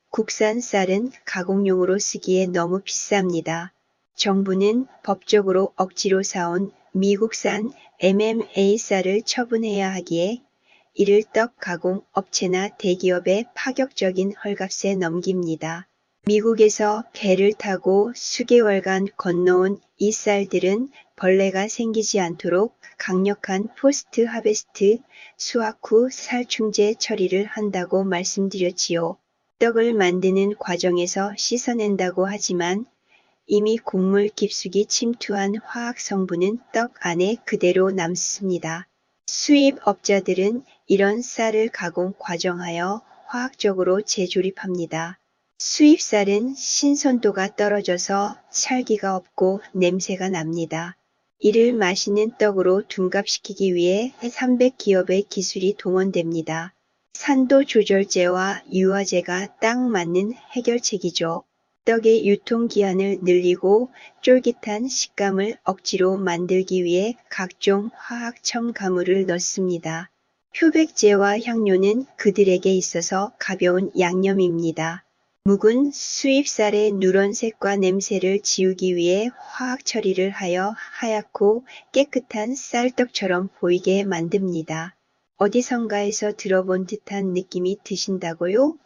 국산 쌀은 가공용으로 쓰기에 너무 비쌉니다. 정부는 법적으로 억지로 사온 미국산 MMA 쌀을 처분해야 하기에 이를 떡 가공 업체나 대기업에 파격적인 헐값에 넘깁니다. 미국에서 배를 타고 수개월간 건너온 이 쌀들은 벌레가 생기지 않도록 강력한 포스트 하베스트 수확 후 살충제 처리를 한다고 말씀드렸지요. 떡을 만드는 과정에서 씻어낸다고 하지만 이미 곡물 깊숙이 침투한 화학 성분은 떡 안에 그대로 남습니다. 수입업자들은 이런 쌀을 가공 과정하여 화학적으로 재조립합니다. 수입쌀은 신선도가 떨어져서 찰기가 없고 냄새가 납니다. 이를 맛있는 떡으로 둔갑시키기 위해 300기업의 기술이 동원됩니다. 산도 조절제와 유화제가 딱 맞는 해결책이죠. 떡의 유통기한을 늘리고 쫄깃한 식감을 억지로 만들기 위해 각종 화학 첨가물을 넣습니다. 표백제와 향료는 그들에게 있어서 가벼운 양념입니다. 묵은 수입쌀의 누런색과 냄새를 지우기 위해 화학 처리를 하여 하얗고 깨끗한 쌀떡처럼 보이게 만듭니다. 어디선가에서 들어본 듯한 느낌이 드신다고요?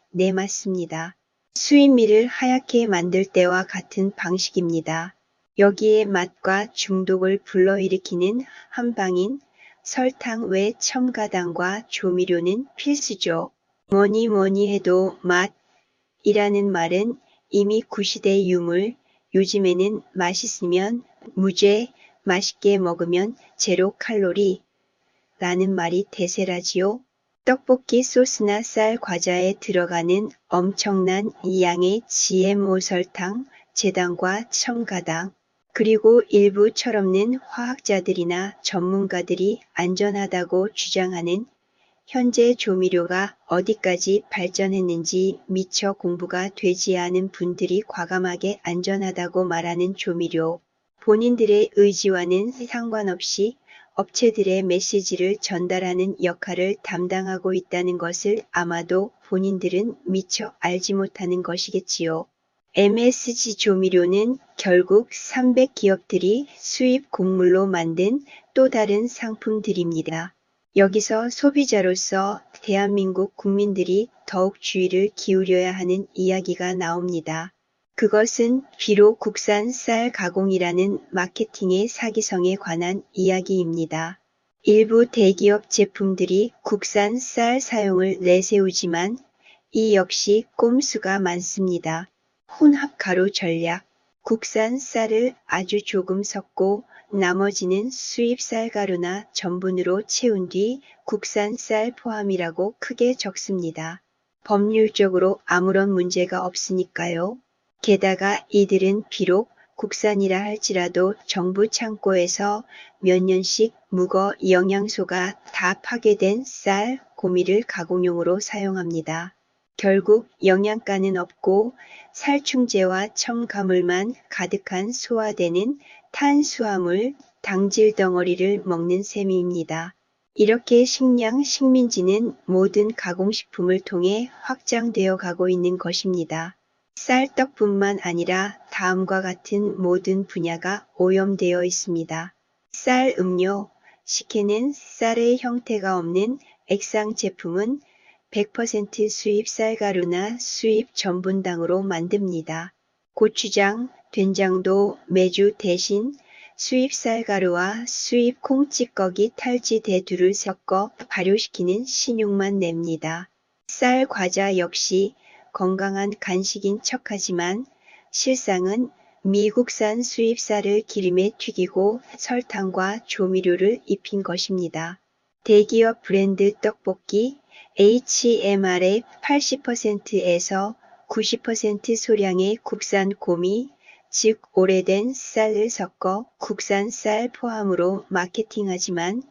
네, 맞습니다. 수입밀을 하얗게 만들 때와 같은 방식입니다. 여기에 맛과 중독을 불러일으키는 한방인 설탕 외 첨가당과 조미료는 필수죠. 뭐니 해도 맛이라는 말은 이미 구시대 유물, 요즘에는 맛있으면 무죄, 맛있게 먹으면 제로 칼로리 라는 말이 대세라지요. 떡볶이 소스나 쌀 과자에 들어가는 엄청난 양의 GMO 설탕, 제당과 첨가당, 그리고 일부 철없는 화학자들이나 전문가들이 안전하다고 주장하는 현재 조미료가 어디까지 발전했는지 미처 공부가 되지 않은 분들이 과감하게 안전하다고 말하는 조미료, 본인들의 의지와는 상관없이 업체들의 메시지를 전달하는 역할을 담당하고 있다는 것을 아마도 본인들은 미처 알지 못하는 것이겠지요. MSG 조미료는 결국 300기업들이 수입 곡물로 만든 또 다른 상품들입니다. 여기서 소비자로서 대한민국 국민들이 더욱 주의를 기울여야 하는 이야기가 나옵니다. 그것은 비록 국산 쌀 가공이라는 마케팅의 사기성에 관한 이야기입니다. 일부 대기업 제품들이 국산 쌀 사용을 내세우지만 이 역시 꼼수가 많습니다. 혼합 가루 전략. 국산 쌀을 아주 조금 섞고 나머지는 수입 쌀가루나 전분으로 채운 뒤 국산 쌀 포함이라고 크게 적습니다. 법률적으로 아무런 문제가 없으니까요. 게다가 이들은 비록 국산이라 할지라도 정부 창고에서 몇 년씩 묵어 영양소가 다 파괴된 쌀, 고미를 가공용으로 사용합니다. 결국 영양가는 없고 살충제와 첨가물만 가득한 소화되는 탄수화물, 당질 덩어리를 먹는 셈입니다. 이렇게 식량, 식민지는 모든 가공식품을 통해 확장되어 가고 있는 것입니다. 쌀떡뿐만 아니라 다음과 같은 모든 분야가 오염되어 있습니다. 쌀 음료, 식혜는 쌀의 형태가 없는 액상 제품은 100% 수입 쌀가루나 수입 전분당으로 만듭니다. 고추장, 된장도 메주 대신 수입 쌀가루와 수입 콩찌꺼기 탈지 대두를 섞어 발효시키는 신용만 냅니다. 쌀 과자 역시 건강한 간식인 척하지만 실상은 미국산 수입 쌀을 기름에 튀기고 설탕과 조미료를 입힌 것입니다. 대기업 브랜드 떡볶이 HMR의 80%에서 90% 소량의 국산 고미, 즉 오래된 쌀을 섞어 국산 쌀 포함으로 마케팅하지만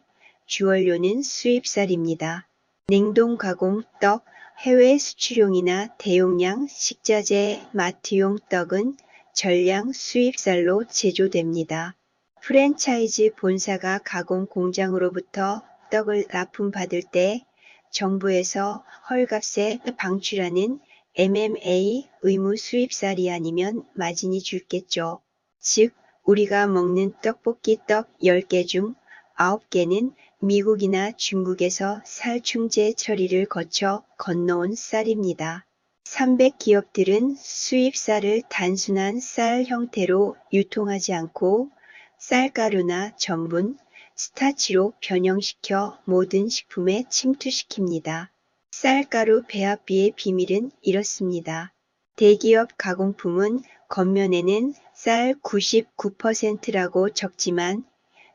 주원료는 수입 쌀입니다. 냉동 가공 떡, 해외 수출용이나 대용량 식자재 마트용 떡은 전량 수입쌀로 제조됩니다. 프랜차이즈 본사가 가공 공장으로부터 떡을 납품받을 때 정부에서 헐값에 방출하는 MMA 의무 수입쌀이 아니면 마진이 줄겠죠. 즉 우리가 먹는 떡볶이 떡 10개 중 9개는 미국이나 중국에서 살충제 처리를 거쳐 건너온 쌀입니다. 300기업들은 수입 쌀을 단순한 쌀 형태로 유통하지 않고 쌀가루나 전분, 스타치로 변형시켜 모든 식품에 침투시킵니다. 쌀가루 배합비의 비밀은 이렇습니다. 대기업 가공품은 겉면에는 쌀 99%라고 적지만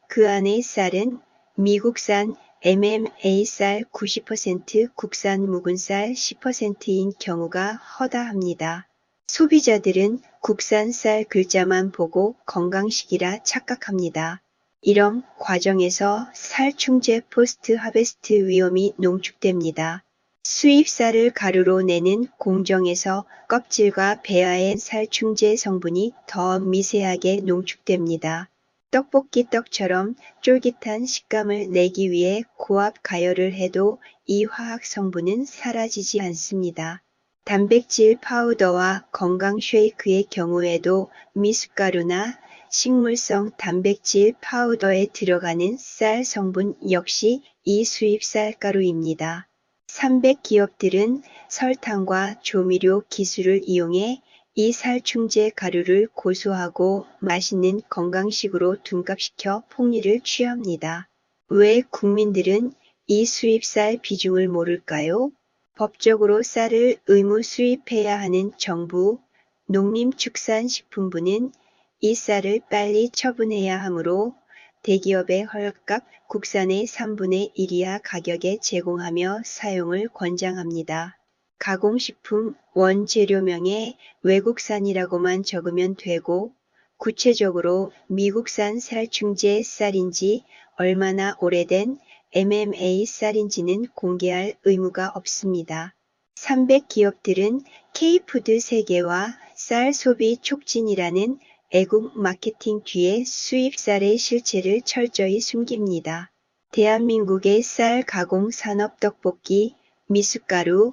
그 안의 쌀은 미국산 MMA 쌀 90%, 국산 묵은 쌀 10%인 경우가 허다합니다. 소비자들은 국산 쌀 글자만 보고 건강식이라 착각합니다. 이런 과정에서 살충제 포스트 하베스트 위험이 농축됩니다. 수입 쌀을 가루로 내는 공정에서 껍질과 배아의 살충제 성분이 더 미세하게 농축됩니다. 떡볶이 떡처럼 쫄깃한 식감을 내기 위해 고압 가열을 해도 이 화학 성분은 사라지지 않습니다. 단백질 파우더와 건강 쉐이크의 경우에도 미숫가루나 식물성 단백질 파우더에 들어가는 쌀 성분 역시 이 수입 쌀가루입니다. 300기업들은 설탕과 조미료 기술을 이용해 이 살충제 가루를 고소하고 맛있는 건강식으로 둔갑시켜 폭리를 취합니다. 왜 국민들은 이 수입쌀 비중을 모를까요? 법적으로 쌀을 의무 수입해야 하는 정부, 농림축산식품부는 이 쌀을 빨리 처분해야 하므로 대기업의 헐값 국산의 3분의 1 이하 가격에 제공하며 사용을 권장합니다. 가공식품 원재료명에 외국산이라고만 적으면 되고 구체적으로 미국산 살충제 쌀인지 얼마나 오래된 MMA 쌀인지는 공개할 의무가 없습니다. 300기업들은 K푸드 세계와 쌀 소비 촉진이라는 애국 마케팅 뒤에 수입 쌀의 실체를 철저히 숨깁니다. 대한민국의 쌀 가공 산업 떡볶이, 미숫가루,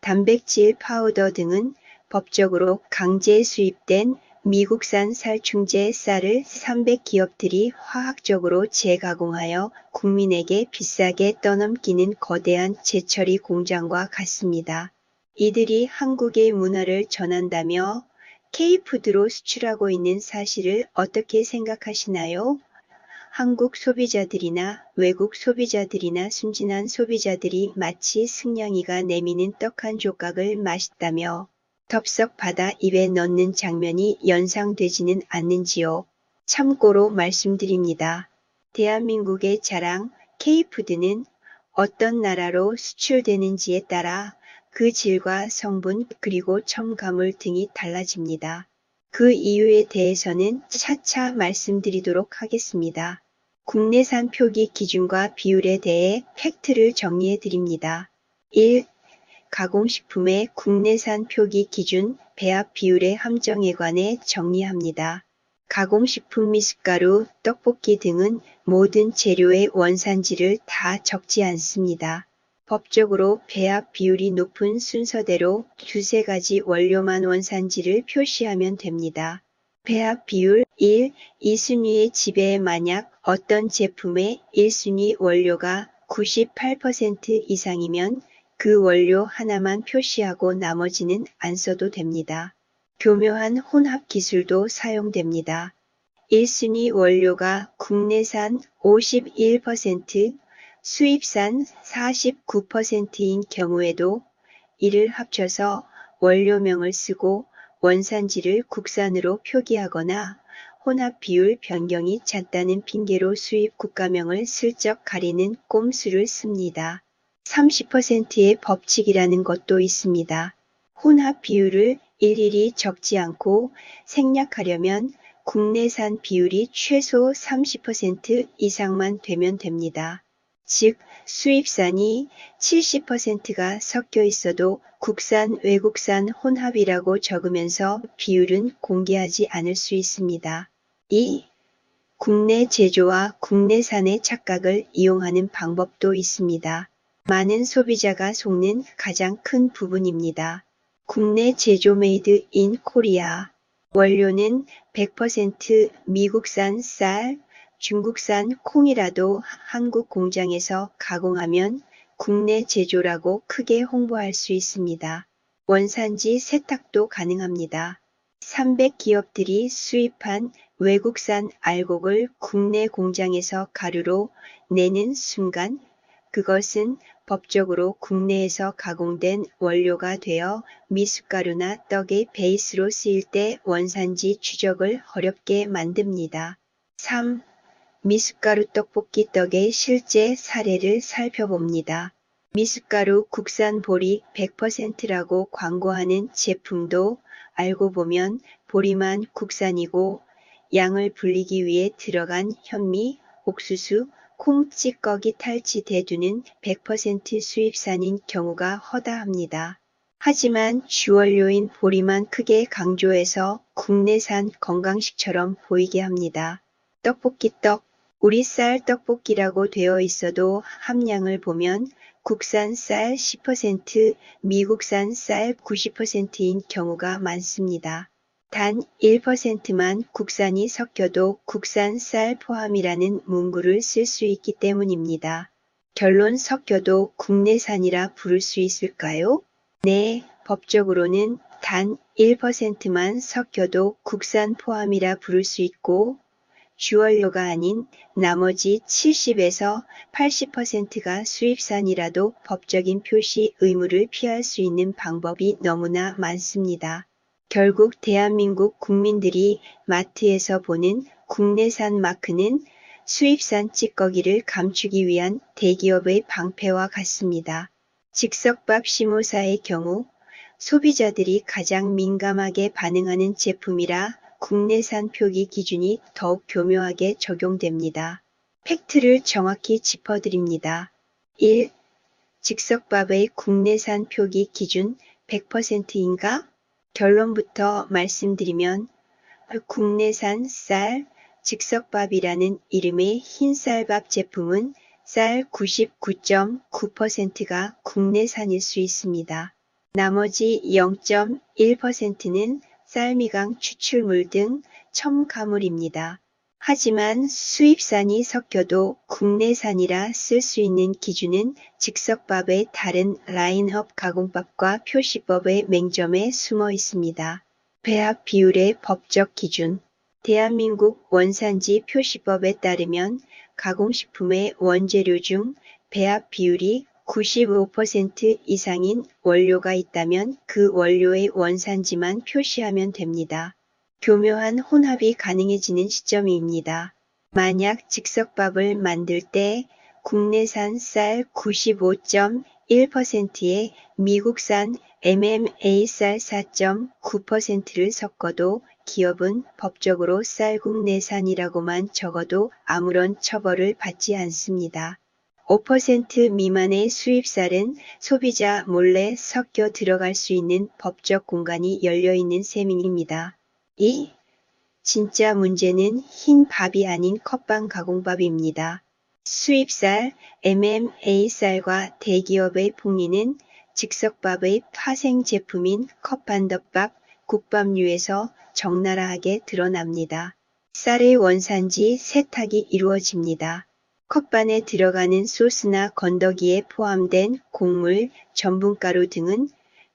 단백질 파우더 등은 법적으로 강제 수입된 미국산 살충제 쌀을 300기업들이 화학적으로 재가공하여 국민에게 비싸게 떠넘기는 거대한 재처리 공장과 같습니다. 이들이 한국의 문화를 전한다며 K푸드로 수출하고 있는 사실을 어떻게 생각하시나요? 한국 소비자들이나 외국 소비자들이나 순진한 소비자들이 마치 승냥이가 내미는 떡 한 조각을 맛있다며 덥석 받아 입에 넣는 장면이 연상되지는 않는지요. 참고로 말씀드립니다. 대한민국의 자랑 K푸드는 어떤 나라로 수출되는지에 따라 그 질과 성분 그리고 첨가물 등이 달라집니다. 그 이유에 대해서는 차차 말씀드리도록 하겠습니다. 국내산 표기 기준과 비율에 대해 팩트를 정리해 드립니다. 1. 가공식품의 국내산 표기 기준, 배합 비율의 함정에 관해 정리합니다. 가공식품 미숫가루, 떡볶이 등은 모든 재료의 원산지를 다 적지 않습니다. 법적으로 배합 비율이 높은 순서대로 두세 가지 원료만 원산지를 표시하면 됩니다. 배합 비율 1. 2순위의 지배에 만약 어떤 제품의 1순위 원료가 98% 이상이면 그 원료 하나만 표시하고 나머지는 안 써도 됩니다. 교묘한 혼합 기술도 사용됩니다. 1순위 원료가 국내산 51%, 수입산 49%인 경우에도 이를 합쳐서 원료명을 쓰고 원산지를 국산으로 표기하거나 혼합 비율 변경이 잦다는 핑계로 수입 국가명을 슬쩍 가리는 꼼수를 씁니다. 30%의 법칙이라는 것도 있습니다. 혼합 비율을 일일이 적지 않고 생략하려면 국내산 비율이 최소 30% 이상만 되면 됩니다. 즉, 수입산이 70%가 섞여 있어도 국산, 외국산 혼합이라고 적으면서 비율은 공개하지 않을 수 있습니다. 2. 국내 제조와 국내산의 착각을 이용하는 방법도 있습니다. 많은 소비자가 속는 가장 큰 부분입니다. 국내 제조 메이드 인 코리아. 원료는 100% 미국산 쌀, 중국산 콩이라도 한국 공장에서 가공하면 국내 제조라고 크게 홍보할 수 있습니다. 원산지 세탁도 가능합니다. 300기업들이 수입한 외국산 알곡을 국내 공장에서 가루로 내는 순간 그것은 법적으로 국내에서 가공된 원료가 되어 미숫가루나 떡의 베이스로 쓰일 때 원산지 추적을 어렵게 만듭니다. 3. 미숫가루 떡볶이 떡의 실제 사례를 살펴봅니다. 미숫가루 국산 보리 100%라고 광고하는 제품도 알고 보면 보리만 국산이고 양을 불리기 위해 들어간 현미, 옥수수, 콩 찌꺼기 탈취 대두는 100% 수입산인 경우가 허다합니다. 하지만 주원료인 보리만 크게 강조해서 국내산 건강식처럼 보이게 합니다. 떡볶이 떡, 우리 쌀 떡볶이라고 되어 있어도 함량을 보면 국산 쌀 10%, 미국산 쌀 90%인 경우가 많습니다. 단 1%만 국산이 섞여도 국산 쌀 포함이라는 문구를 쓸 수 있기 때문입니다. 결론 섞여도 국내산이라 부를 수 있을까요? 네, 법적으로는 단 1%만 섞여도 국산 포함이라 부를 수 있고 주원료가 아닌 나머지 70에서 80%가 수입산이라도 법적인 표시 의무를 피할 수 있는 방법이 너무나 많습니다. 결국 대한민국 국민들이 마트에서 보는 국내산 마크는 수입산 찌꺼기를 감추기 위한 대기업의 방패와 같습니다. 즉석밥 시모사의 경우 소비자들이 가장 민감하게 반응하는 제품이라 국내산 표기 기준이 더욱 교묘하게 적용됩니다. 팩트를 정확히 짚어드립니다. 1. 즉석밥의 국내산 표기 기준 100%인가? 결론부터 말씀드리면 국내산 쌀, 즉석밥이라는 이름의 흰쌀밥 제품은 쌀 99.9%가 국내산일 수 있습니다. 나머지 0.1%는 쌀미강 추출물 등 첨가물입니다. 하지만 수입산이 섞여도 국내산이라 쓸 수 있는 기준은 즉석밥의 다른 라인업 가공법과 표시법의 맹점에 숨어 있습니다. 배합 비율의 법적 기준. 대한민국 원산지 표시법에 따르면 가공식품의 원재료 중 배합 비율이 95% 이상인 원료가 있다면 그 원료의 원산지만 표시하면 됩니다. 교묘한 혼합이 가능해지는 시점입니다. 만약 즉석밥을 만들 때 국내산 쌀 95.1%에 미국산 MMA 쌀 4.9%를 섞어도 기업은 법적으로 쌀 국내산이라고만 적어도 아무런 처벌을 받지 않습니다. 5% 미만의 수입쌀은 소비자 몰래 섞여 들어갈 수 있는 법적 공간이 열려있는 셈입니다. 진짜 문제는 흰 밥이 아닌 컵밥 가공밥입니다. 수입쌀, MMA 쌀과 대기업의 폭리는 즉석밥의 파생 제품인 컵반덮밥, 국밥류에서 적나라하게 드러납니다. 쌀의 원산지 세탁이 이루어집니다. 컵반에 들어가는 소스나 건더기에 포함된 곡물, 전분가루 등은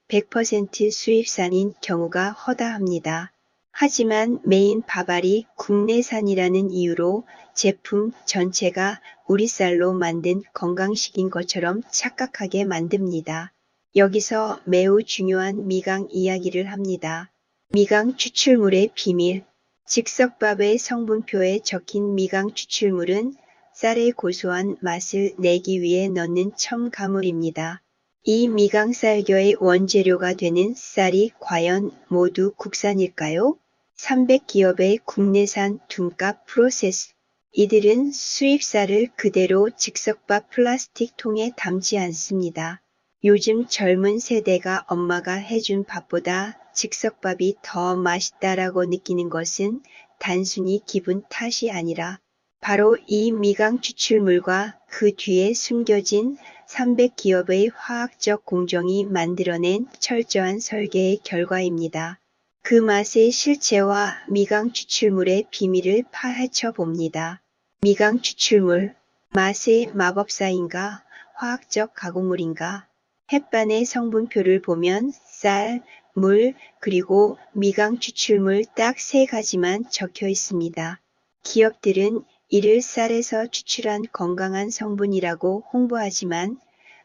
100% 수입산인 경우가 허다합니다. 하지만 메인 밥알이 국내산이라는 이유로 제품 전체가 우리 쌀로 만든 건강식인 것처럼 착각하게 만듭니다. 여기서 매우 중요한 미강 이야기를 합니다. 미강 추출물의 비밀. 즉석밥의 성분표에 적힌 미강 추출물은 쌀의 고소한 맛을 내기 위해 넣는 첨가물입니다. 이 미강 쌀겨의 원재료가 되는 쌀이 과연 모두 국산일까요? 300기업의 국내산 둔값 프로세스. 이들은 수입쌀을 그대로 즉석밥 플라스틱 통에 담지 않습니다. 요즘 젊은 세대가 엄마가 해준 밥보다 즉석밥이 더 맛있다라고 느끼는 것은 단순히 기분 탓이 아니라 바로 이 미강 추출물과 그 뒤에 숨겨진 300기업의 화학적 공정이 만들어낸 철저한 설계의 결과입니다. 그 맛의 실체와 미강 추출물의 비밀을 파헤쳐 봅니다. 미강 추출물, 맛의 마법사인가, 화학적 가공물인가? 햇반의 성분표를 보면 쌀, 물, 그리고 미강 추출물 딱 3가지만 적혀 있습니다. 기업들은 이를 쌀에서 추출한 건강한 성분이라고 홍보하지만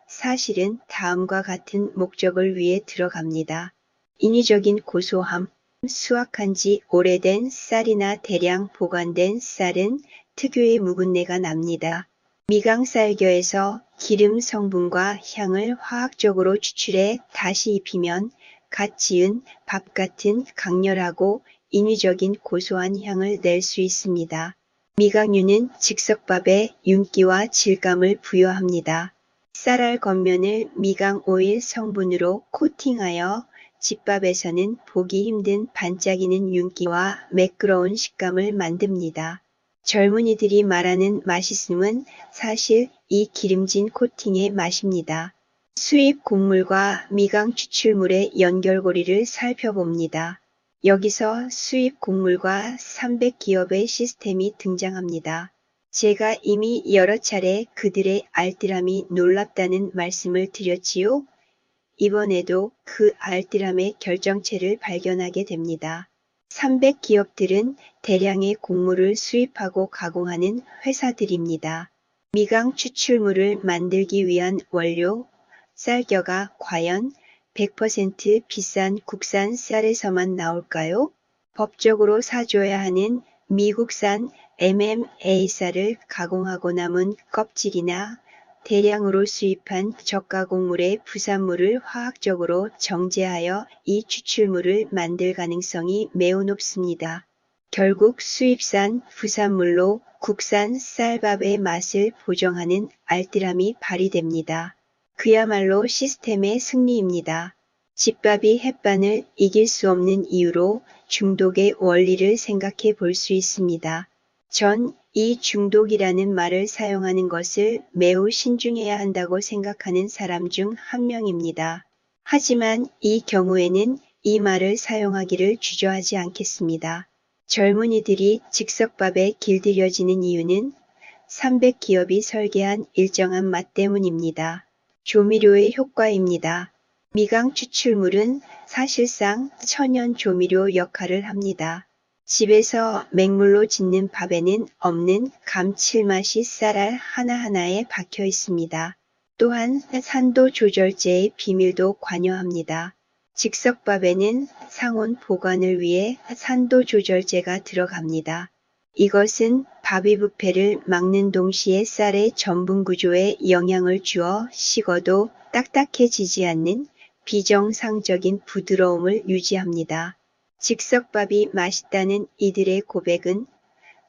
사실은 다음과 같은 목적을 위해 들어갑니다. 인위적인 고소함. 수확한 지 오래된 쌀이나 대량 보관된 쌀은 특유의 묵은내가 납니다. 미강 쌀겨에서 기름 성분과 향을 화학적으로 추출해 다시 입히면 갓 지은 밥 같은 강렬하고 인위적인 고소한 향을 낼 수 있습니다. 미강유는 즉석밥에 윤기와 질감을 부여합니다. 쌀알 겉면을 미강 오일 성분으로 코팅하여 집밥에서는 보기 힘든 반짝이는 윤기와 매끄러운 식감을 만듭니다. 젊은이들이 말하는 맛있음은 사실 이 기름진 코팅의 맛입니다. 수입 곡물과 미강 추출물의 연결고리를 살펴봅니다. 여기서 수입 곡물과 300기업의 시스템이 등장합니다. 제가 이미 여러 차례 그들의 알뜰함이 놀랍다는 말씀을 드렸지요. 이번에도 그 알뜰함의 결정체를 발견하게 됩니다. 300기업들은 대량의 곡물을 수입하고 가공하는 회사들입니다. 미강 추출물을 만들기 위한 원료, 쌀겨가 과연 100% 비싼 국산 쌀에서만 나올까요? 법적으로 사줘야 하는 미국산 MMA 쌀을 가공하고 남은 껍질이나 대량으로 수입한 저가곡물의 부산물을 화학적으로 정제하여 이 추출물을 만들 가능성이 매우 높습니다. 결국 수입산 부산물로 국산 쌀밥의 맛을 보정하는 알뜰함이 발휘됩니다. 그야말로 시스템의 승리입니다. 집밥이 햇반을 이길 수 없는 이유로 중독의 원리를 생각해 볼 수 있습니다. 전 이 중독이라는 말을 사용하는 것을 매우 신중해야 한다고 생각하는 사람 중 한 명입니다. 하지만 이 경우에는 이 말을 사용하기를 주저하지 않겠습니다. 젊은이들이 즉석밥에 길들여지는 이유는 300기업이 설계한 일정한 맛 때문입니다. 조미료의 효과입니다. 미강 추출물은 사실상 천연 조미료 역할을 합니다. 집에서 맹물로 짓는 밥에는 없는 감칠맛이 쌀알 하나하나에 박혀 있습니다. 또한 산도 조절제의 비밀도 관여합니다. 즉석밥에는 상온 보관을 위해 산도 조절제가 들어갑니다. 이것은 밥이 부패를 막는 동시에 쌀의 전분 구조에 영향을 주어 식어도 딱딱해지지 않는 비정상적인 부드러움을 유지합니다. 즉석밥이 맛있다는 이들의 고백은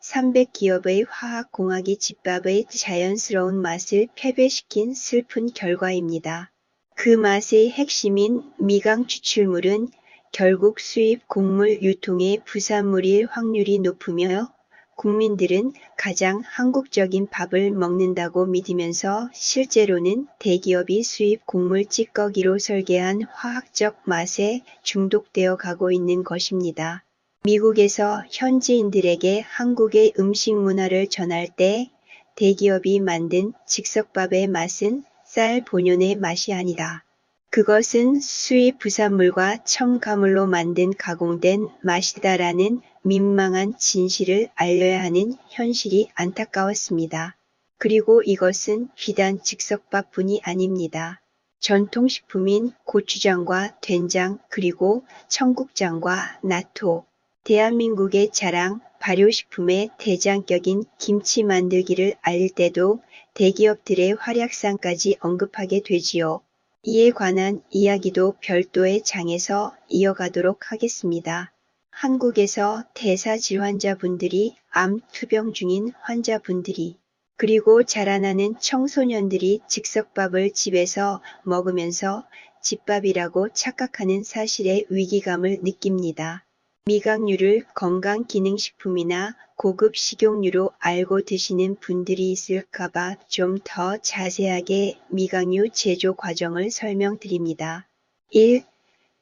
300기업의 화학공학이 집밥의 자연스러운 맛을 패배시킨 슬픈 결과입니다. 그 맛의 핵심인 미강 추출물은 결국 수입 곡물 유통의 부산물일 확률이 높으며 국민들은 가장 한국적인 밥을 먹는다고 믿으면서 실제로는 대기업이 수입 곡물 찌꺼기로 설계한 화학적 맛에 중독되어 가고 있는 것입니다. 미국에서 현지인들에게 한국의 음식 문화를 전할 때 대기업이 만든 즉석밥의 맛은 쌀 본연의 맛이 아니다. 그것은 수입 부산물과 첨가물로 만든 가공된 맛이다라는 민망한 진실을 알려야 하는 현실이 안타까웠습니다. 그리고 이것은 비단 즉석밥뿐이 아닙니다. 전통식품인 고추장과 된장 그리고 청국장과 나토, 대한민국의 자랑, 발효식품의 대장격인 김치 만들기를 알릴 때도 대기업들의 활약상까지 언급하게 되지요. 이에 관한 이야기도 별도의 장에서 이어가도록 하겠습니다. 한국에서 대사질환자분들이, 암 투병 중인 환자분들이, 그리고 자라나는 청소년들이 즉석밥을 집에서 먹으면서 집밥이라고 착각하는 사실에 위기감을 느낍니다. 미각류를 건강기능식품이나 고급 식용유로 알고 드시는 분들이 있을까봐 좀 더 자세하게 미각류 제조 과정을 설명드립니다. 1.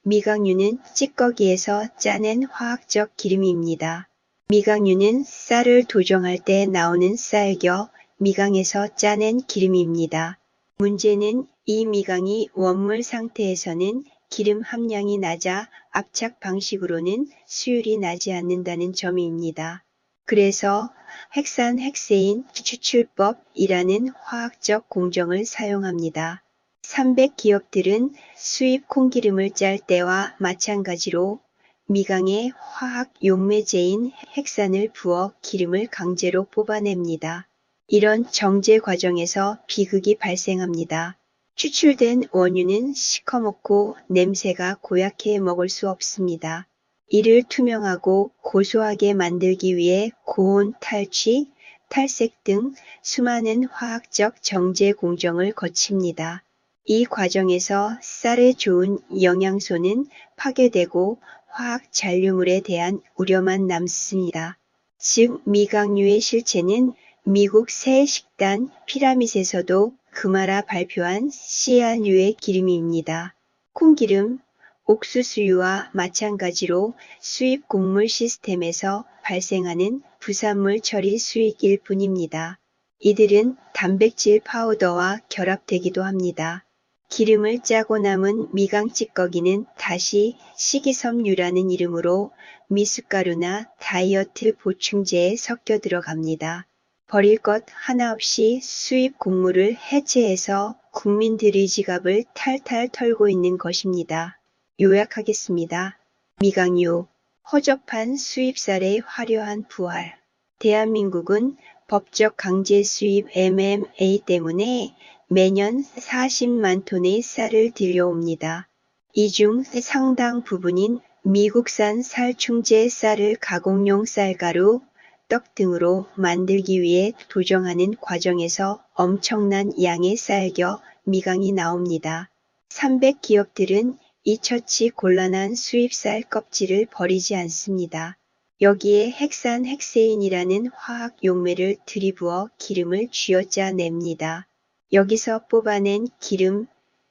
미각류는 찌꺼기에서 짜낸 화학적 기름입니다. 미각류는 쌀을 도정할 때 나오는 쌀겨, 미강에서 짜낸 기름입니다. 문제는 이 미강이 원물 상태에서는 기름 함량이 낮아 압착 방식으로는 수율이 나지 않는다는 점입니다. 그래서 핵산핵세인 추출법이라는 화학적 공정을 사용합니다. 300기업들은 수입 콩기름을 짤 때와 마찬가지로 미강에 화학 용매제인 핵산을 부어 기름을 강제로 뽑아냅니다. 이런 정제 과정에서 비극이 발생합니다. 추출된 원유는 시커멓고 냄새가 고약해 먹을 수 없습니다. 이를 투명하고 고소하게 만들기 위해 고온 탈취, 탈색 등 수많은 화학적 정제 공정을 거칩니다. 이 과정에서 쌀에 좋은 영양소는 파괴되고 화학 잔류물에 대한 우려만 남습니다. 즉 미각류의 실체는 미국 새 식단 피라밋에서도 금하라 발표한 씨알류의 기름입니다. 콩기름, 옥수수유와 마찬가지로 수입 곡물 시스템에서 발생하는 부산물 처리 수익일 뿐입니다. 이들은 단백질 파우더와 결합되기도 합니다. 기름을 짜고 남은 미강 찌꺼기는 다시 식이섬유라는 이름으로 미숫가루나 다이어트 보충제에 섞여 들어갑니다. 버릴 것 하나 없이 수입 곡물을 해체해서 국민들의 지갑을 탈탈 털고 있는 것입니다. 요약하겠습니다. 미강유, 허접한 수입쌀의 화려한 부활. 대한민국은 법적 강제 수입 MMA 때문에 매년 40만 톤의 쌀을 들여옵니다. 이 중 상당 부분인 미국산 살충제 쌀을 가공용 쌀가루, 떡 등으로 만들기 위해 도정하는 과정에서 엄청난 양의 쌀겨, 미강이 나옵니다. 300기업들은 이처치 곤란한 수입쌀 껍질을 버리지 않습니다. 여기에 핵산 핵세인이라는 화학 용매를 들이부어 기름을 쥐어짜냅니다. 여기서 뽑아낸 기름,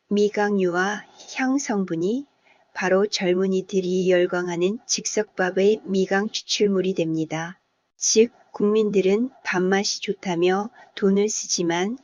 미각유와 향 성분이 바로 젊은이들이 열광하는 즉석밥의 미강 추출물이 됩니다. 즉 국민들은 밥맛이 좋다며 돈을 쓰지만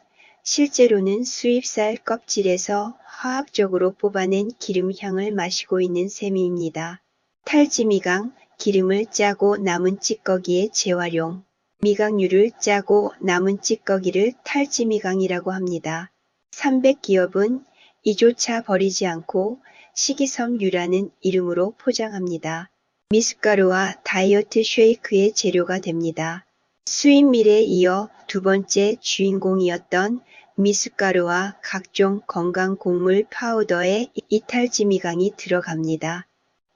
실제로는 수입쌀 껍질에서 화학적으로 뽑아낸 기름 향을 마시고 있는 셈입니다. 탈지미강, 기름을 짜고 남은 찌꺼기의 재활용, 미강유를 짜고 남은 찌꺼기를 탈지미강이라고 합니다. 300기업은 이조차 버리지 않고 식이섬유라는 이름으로 포장합니다. 미숫가루와 다이어트 쉐이크의 재료가 됩니다. 수입밀에 이어 두 번째 주인공이었던 미숫가루와 각종 건강곡물 파우더에 이탈지미강이 들어갑니다.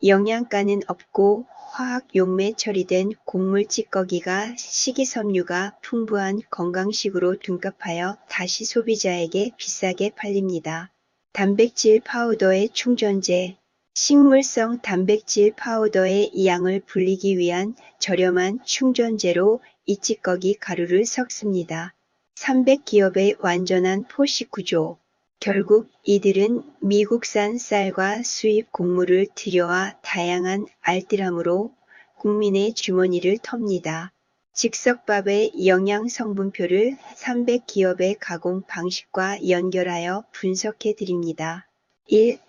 영양가는 없고 화학 용매 처리된 곡물 찌꺼기가 식이섬유가 풍부한 건강식으로 둔갑하여 다시 소비자에게 비싸게 팔립니다. 단백질 파우더의 충전재. 식물성 단백질 파우더의 양을 불리기 위한 저렴한 충전재로 이 찌꺼기 가루를 섞습니다. 300기업의 완전한 포식 구조. 결국 이들은 미국산 쌀과 수입 곡물을 들여와 다양한 알뜰함으로 국민의 주머니를 텁니다. 즉석밥의 영양 성분표를 300기업의 가공 방식과 연결하여 분석해 드립니다. 1.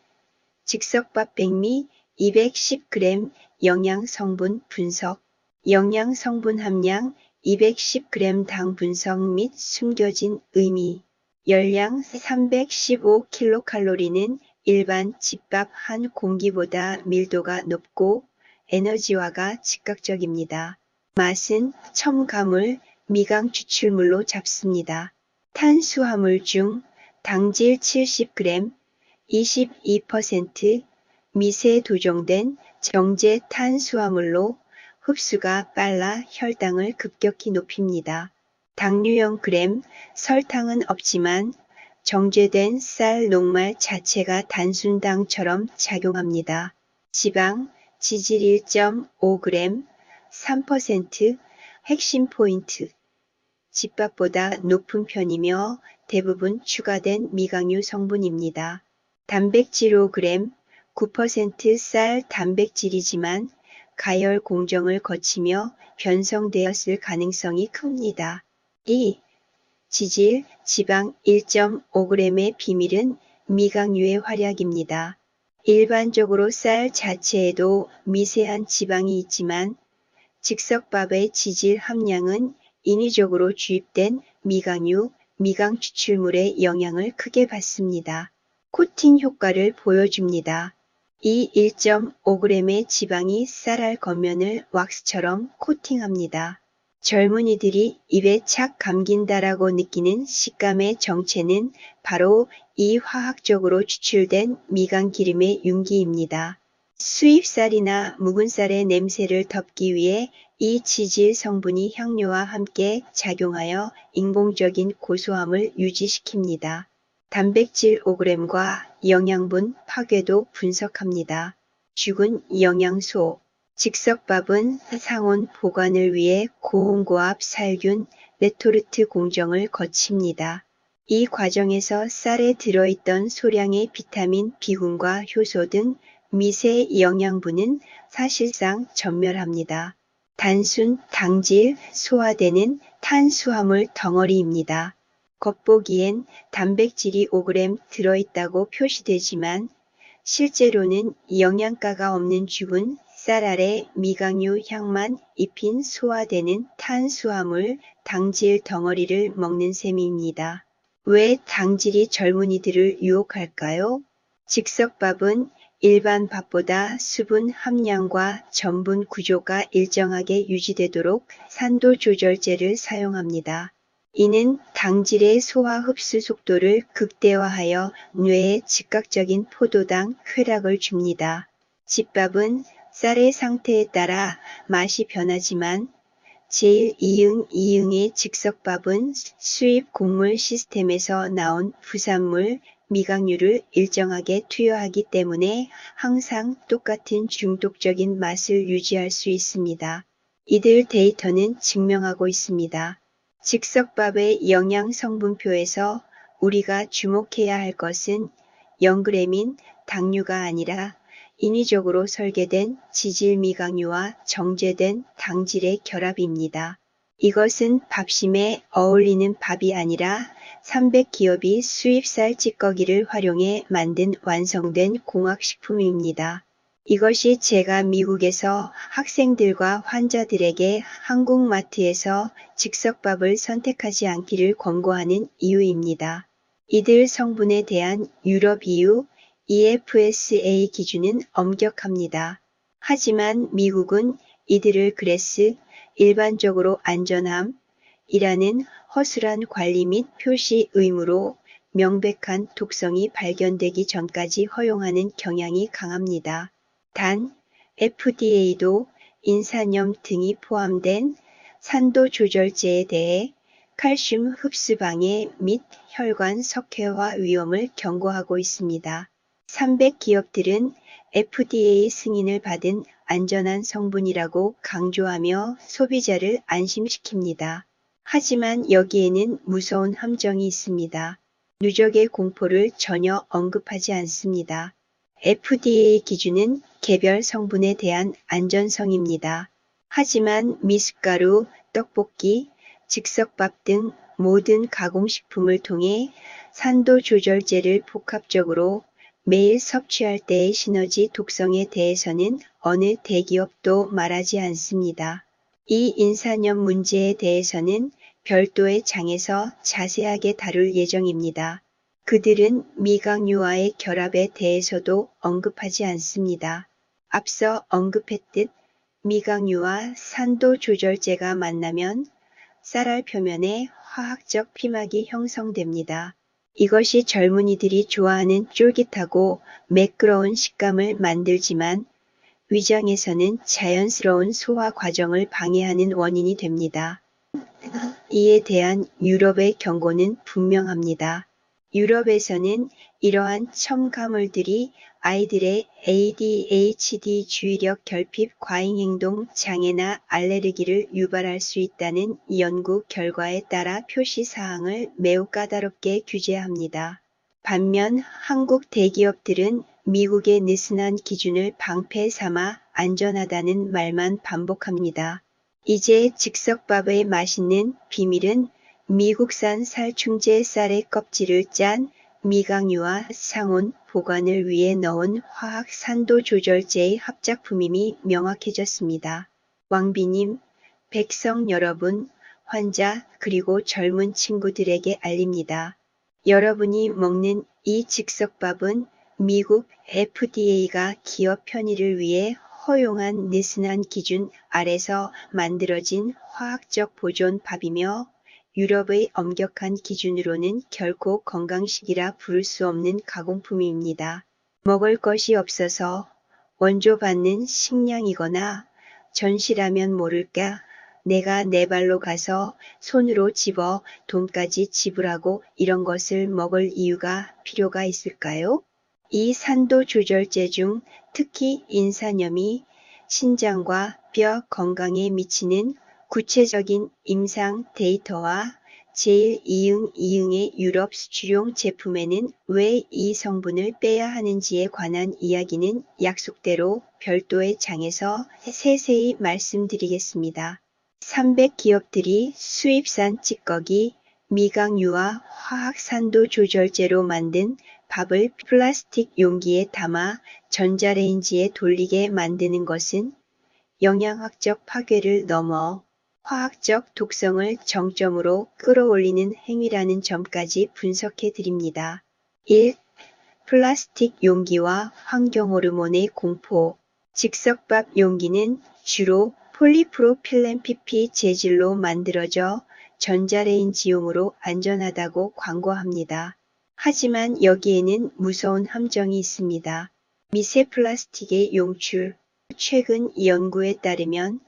즉석밥 백미 210g 영양 성분 분석. 영양 성분 함량 210g 당 분석 및 숨겨진 의미. 열량 315kcal는 일반 집밥 한 공기보다 밀도가 높고 에너지화가 즉각적입니다. 맛은 첨가물, 미강 추출물로 잡습니다. 탄수화물 중 당질 70g, 22% 미세 도정된 정제 탄수화물로 흡수가 빨라 혈당을 급격히 높입니다. 당류형 그램, 설탕은 없지만 정제된 쌀 녹말 자체가 단순당처럼 작용합니다. 지방, 지질 1.5g, 3% 핵심 포인트. 집밥보다 높은 편이며 대부분 추가된 미강유 성분입니다. 단백질 5g, 9% 쌀 단백질이지만 가열 공정을 거치며 변성되었을 가능성이 큽니다. 2. 지질, 지방 1.5g의 비밀은 미강유의 활약입니다. 일반적으로 쌀 자체에도 미세한 지방이 있지만 즉석밥의 지질 함량은 인위적으로 주입된 미강유, 미강 추출물의 영향을 크게 받습니다. 코팅 효과를 보여줍니다. 이 1.5g의 지방이 쌀알 겉면을 왁스처럼 코팅합니다. 젊은이들이 입에 착 감긴다라고 느끼는 식감의 정체는 바로 이 화학적으로 추출된 미강 기름의 윤기입니다. 수입쌀이나 묵은 쌀의 냄새를 덮기 위해 이 지질 성분이 향료와 함께 작용하여 인공적인 고소함을 유지시킵니다. 단백질 5g과 영양분 파괴도 분석합니다. 죽은 영양소. 즉석밥은 상온 보관을 위해 고온고압 살균, 레토르트 공정을 거칩니다. 이 과정에서 쌀에 들어있던 소량의 비타민, 비군과 효소 등 미세 영양분은 사실상 전멸합니다. 단순 당질, 소화되는 탄수화물 덩어리입니다. 겉보기엔 단백질이 5g 들어있다고 표시되지만 실제로는 영양가가 없는 죽은 쌀알에 미강유 향만 입힌 소화되는 탄수화물, 당질 덩어리를 먹는 셈입니다. 왜 당질이 젊은이들을 유혹할까요? 즉석밥은 일반 밥보다 수분 함량과 전분 구조가 일정하게 유지되도록 산도 조절제를 사용합니다. 이는 당질의 소화 흡수 속도를 극대화하여 뇌에 즉각적인 포도당 쾌락을 줍니다. 집밥은 쌀의 상태에 따라 맛이 변하지만 제1이응의 즉석밥은 수입 곡물 시스템에서 나온 부산물, 미강유를 일정하게 투여하기 때문에 항상 똑같은 중독적인 맛을 유지할 수 있습니다. 이들 데이터는 증명하고 있습니다. 즉석밥의 영양 성분표에서 우리가 주목해야 할 것은 0g인 당류가 아니라 인위적으로 설계된 지질 미강유와 정제된 당질의 결합입니다. 이것은 밥심에 어울리는 밥이 아니라 300기업이 수입쌀 찌꺼기를 활용해 만든 완성된 공학식품입니다. 이것이 제가 미국에서 학생들과 환자들에게 한국마트에서 즉석밥을 선택하지 않기를 권고하는 이유입니다. 이들 성분에 대한 유럽 EU EFSA 기준은 엄격합니다. 하지만 미국은 이들을 GRAS, 일반적으로 안전함이라는 허술한 관리 및 표시 의무로 명백한 독성이 발견되기 전까지 허용하는 경향이 강합니다. 단, FDA도 인산염 등이 포함된 산도 조절제에 대해 칼슘 흡수 방해 및 혈관 석회화 위험을 경고하고 있습니다. 300 기업들은 FDA 승인을 받은 안전한 성분이라고 강조하며 소비자를 안심시킵니다. 하지만 여기에는 무서운 함정이 있습니다. 누적의 공포를 전혀 언급하지 않습니다. FDA 기준은 개별 성분에 대한 안전성입니다. 하지만 미숫가루, 떡볶이, 즉석밥 등 모든 가공식품을 통해 산도 조절제를 복합적으로 매일 섭취할 때의 시너지 독성에 대해서는 어느 대기업도 말하지 않습니다. 이 인산염 문제에 대해서는 별도의 장에서 자세하게 다룰 예정입니다. 그들은 미강유와의 결합에 대해서도 언급하지 않습니다. 앞서 언급했듯 미강유와 산도 조절제가 만나면 쌀알 표면에 화학적 피막이 형성됩니다. 이것이 젊은이들이 좋아하는 쫄깃하고 매끄러운 식감을 만들지만 위장에서는 자연스러운 소화 과정을 방해하는 원인이 됩니다. 이에 대한 유럽의 경고는 분명합니다. 유럽에서는 이러한 첨가물들이 아이들의 ADHD 주의력 결핍 과잉행동 장애나 알레르기를 유발할 수 있다는 연구 결과에 따라 표시사항을 매우 까다롭게 규제합니다. 반면 한국 대기업들은 미국의 느슨한 기준을 방패 삼아 안전하다는 말만 반복합니다. 이제 즉석밥의 맛있는 비밀은 미국산 살충제 쌀의 껍질을 짠 미강유와 상온 보관을 위해 넣은 화학 산도 조절제의 합작품임이 명확해졌습니다. 왕비님, 백성 여러분, 환자 그리고 젊은 친구들에게 알립니다. 여러분이 먹는 이 즉석밥은 미국 FDA가 기업 편의를 위해 허용한 느슨한 기준 아래서 만들어진 화학적 보존 밥이며 유럽의 엄격한 기준으로는 결코 건강식이라 부를 수 없는 가공품입니다. 먹을 것이 없어서 원조받는 식량이거나 전시라면 모를까 내가 내 발로 가서 손으로 집어 돈까지 지불하고 이런 것을 먹을 이유가 필요가 있을까요? 이 산도 조절제 중 특히 인산염이 신장과 뼈 건강에 미치는 구체적인 임상 데이터와 제1이응의 유럽 수출용 제품에는 왜 이 성분을 빼야 하는지에 관한 이야기는 약속대로 별도의 장에서 세세히 말씀드리겠습니다. 300 기업들이 수입산 찌꺼기, 미강유와 화학산도 조절제로 만든 밥을 플라스틱 용기에 담아 전자레인지에 돌리게 만드는 것은 영양학적 파괴를 넘어 화학적 독성을 정점으로 끌어올리는 행위라는 점까지 분석해 드립니다. 1. 플라스틱 용기와 환경호르몬의 공포. 즉석밥 용기는 주로 폴리프로필렌 PP 재질로 만들어져 전자레인지용으로 안전하다고 광고합니다. 하지만 여기에는 무서운 함정이 있습니다. 미세 플라스틱의 용출. 최근 연구에 따르면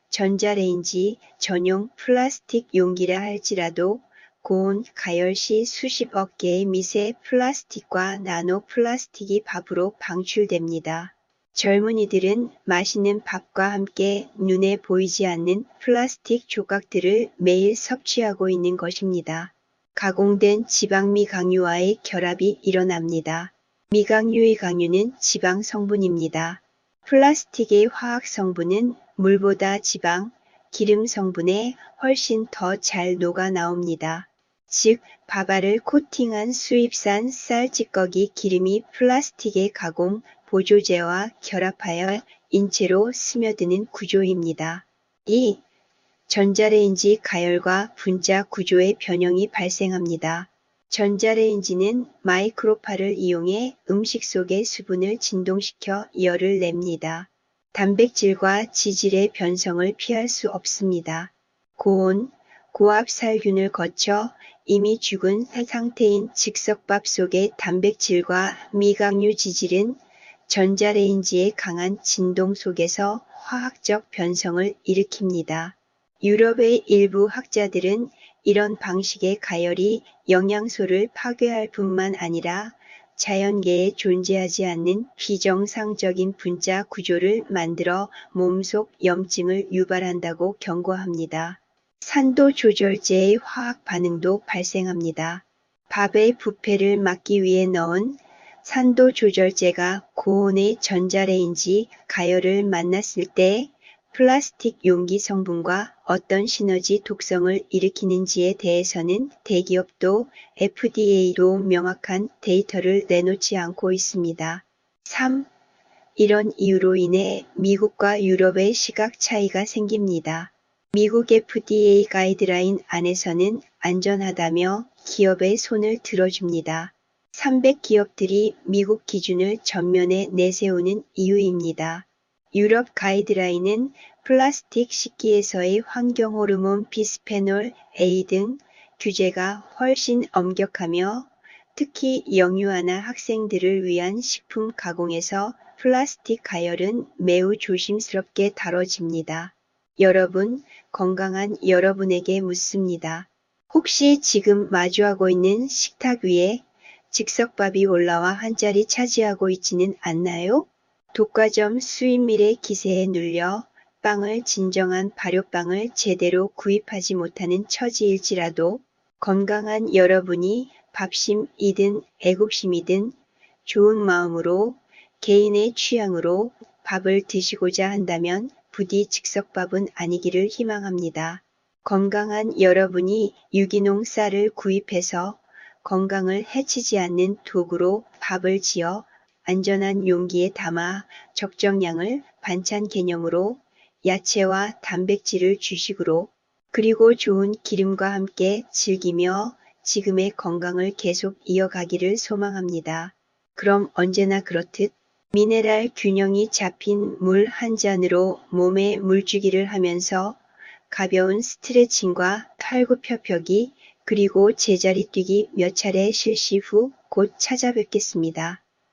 전자레인지 전용 플라스틱 용기라 할지라도 고온 가열 시 수십억 개의 미세 플라스틱과 나노 플라스틱이 밥으로 방출됩니다. 젊은이들은 맛있는 밥과 함께 눈에 보이지 않는 플라스틱 조각들을 매일 섭취하고 있는 것입니다. 가공된 지방 미강유와의 결합이 일어납니다. 미강유의 강유는 지방 성분입니다. 플라스틱의 화학 성분은 물보다 지방, 기름 성분에 훨씬 더 잘 녹아 나옵니다. 즉, 밥알을 코팅한 수입산 쌀 찌꺼기 기름이 플라스틱의 가공 보조제와 결합하여 인체로 스며드는 구조입니다. 2. 전자레인지 가열과 분자 구조의 변형이 발생합니다. 전자레인지는 마이크로파를 이용해 음식 속의 수분을 진동시켜 열을 냅니다. 단백질과 지질의 변성을 피할 수 없습니다. 고온, 고압 살균을 거쳐 이미 죽은 상태인 즉석밥 속의 단백질과 미각류 지질은 전자레인지의 강한 진동 속에서 화학적 변성을 일으킵니다. 유럽의 일부 학자들은 이런 방식의 가열이 영양소를 파괴할 뿐만 아니라 자연계에 존재하지 않는 비정상적인 분자 구조를 만들어 몸속 염증을 유발한다고 경고합니다. 산도 조절제의 화학 반응도 발생합니다. 밥의 부패를 막기 위해 넣은 산도 조절제가 고온의 전자레인지 가열을 만났을 때 플라스틱 용기 성분과 어떤 시너지 독성을 일으키는지에 대해서는 대기업도 FDA도 명확한 데이터를 내놓지 않고 있습니다. 3. 이런 이유로 인해 미국과 유럽의 시각 차이가 생깁니다. 미국 FDA 가이드라인 안에서는 안전하다며 기업의 손을 들어줍니다. 300기업들이 미국 기준을 전면에 내세우는 이유입니다. 유럽 가이드라인은 플라스틱 식기에서의 환경호르몬 비스페놀 A 등 규제가 훨씬 엄격하며 특히 영유아나 학생들을 위한 식품 가공에서 플라스틱 가열은 매우 조심스럽게 다뤄집니다. 여러분, 건강한 여러분에게 묻습니다. 혹시 지금 마주하고 있는 식탁 위에 즉석밥이 올라와 한 자리 차지하고 있지는 않나요? 독과점 수입밀의 기세에 눌려 빵을 진정한 발효빵을 제대로 구입하지 못하는 처지일지라도 건강한 여러분이 밥심이든 애국심이든 좋은 마음으로 개인의 취향으로 밥을 드시고자 한다면 부디 즉석밥은 아니기를 희망합니다. 건강한 여러분이 유기농 쌀을 구입해서 건강을 해치지 않는 도구로 밥을 지어 안전한 용기에 담아 적정량을 반찬 개념으로 야채와 단백질을 주식으로 그리고 좋은 기름과 함께 즐기며 지금의 건강을 계속 이어가기를 소망합니다. 그럼 언제나 그렇듯 미네랄 균형이 잡힌 물 한 잔으로 몸에 물주기를 하면서 가벼운 스트레칭과 팔굽혀펴기 그리고 제자리 뛰기 몇 차례 실시 후 곧 찾아뵙겠습니다.